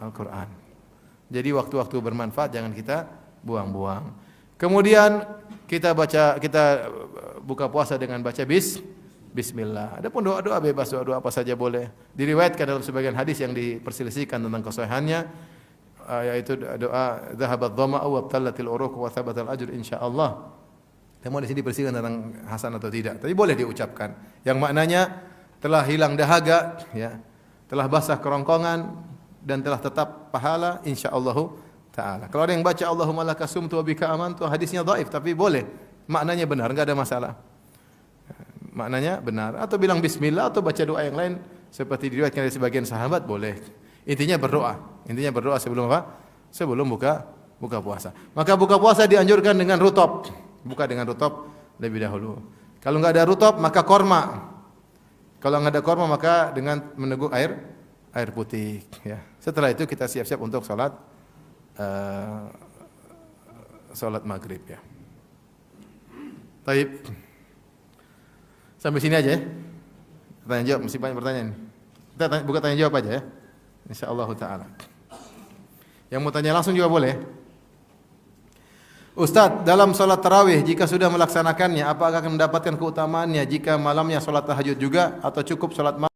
Al-Qur'an. Jadi waktu-waktu bermanfaat jangan kita buang-buang. Kemudian kita buka puasa dengan baca bismillah. Adapun doa-doa bebas, doa-doa apa saja boleh. Diriwayatkan dalam sebagian hadis yang diperselisihkan tentang kesahihannya, yaitu doa dhahabat dhama'u wa abtallatil uruq wa thabatal ajr insyaallah. Namun di sini diperselisihkan tentang hasan atau tidak. Tapi boleh diucapkan. Yang maknanya telah hilang dahaga, ya. Telah basah kerongkongan dan telah tetap pahala insyaallah taala. Kalau ada yang baca Allahumma laka sumtu wa bika amantu, hadisnya dhaif tapi boleh. Maknanya benar, enggak ada masalah. Maknanya benar, atau bilang bismillah atau baca doa yang lain seperti diriwayatkan dari sebagian sahabat boleh. Intinya berdoa sebelum apa? Sebelum buka puasa. Maka buka puasa dianjurkan dengan rutop. Buka dengan rutop lebih dahulu. Kalau enggak ada rutop maka korma. Kalau enggak ada korma maka dengan meneguk air putih, ya. Setelah itu kita siap-siap untuk salat maghrib, ya. Baik. Sampai sini aja ya. Tanya jawab, mesti banyak pertanyaan. Kita buka tanya jawab aja ya. Insyaallah taala. Yang mau tanya langsung juga boleh. Ustaz, dalam salat tarawih jika sudah melaksanakannya apakah akan mendapatkan keutamaannya jika malamnya salat tahajud juga atau cukup salat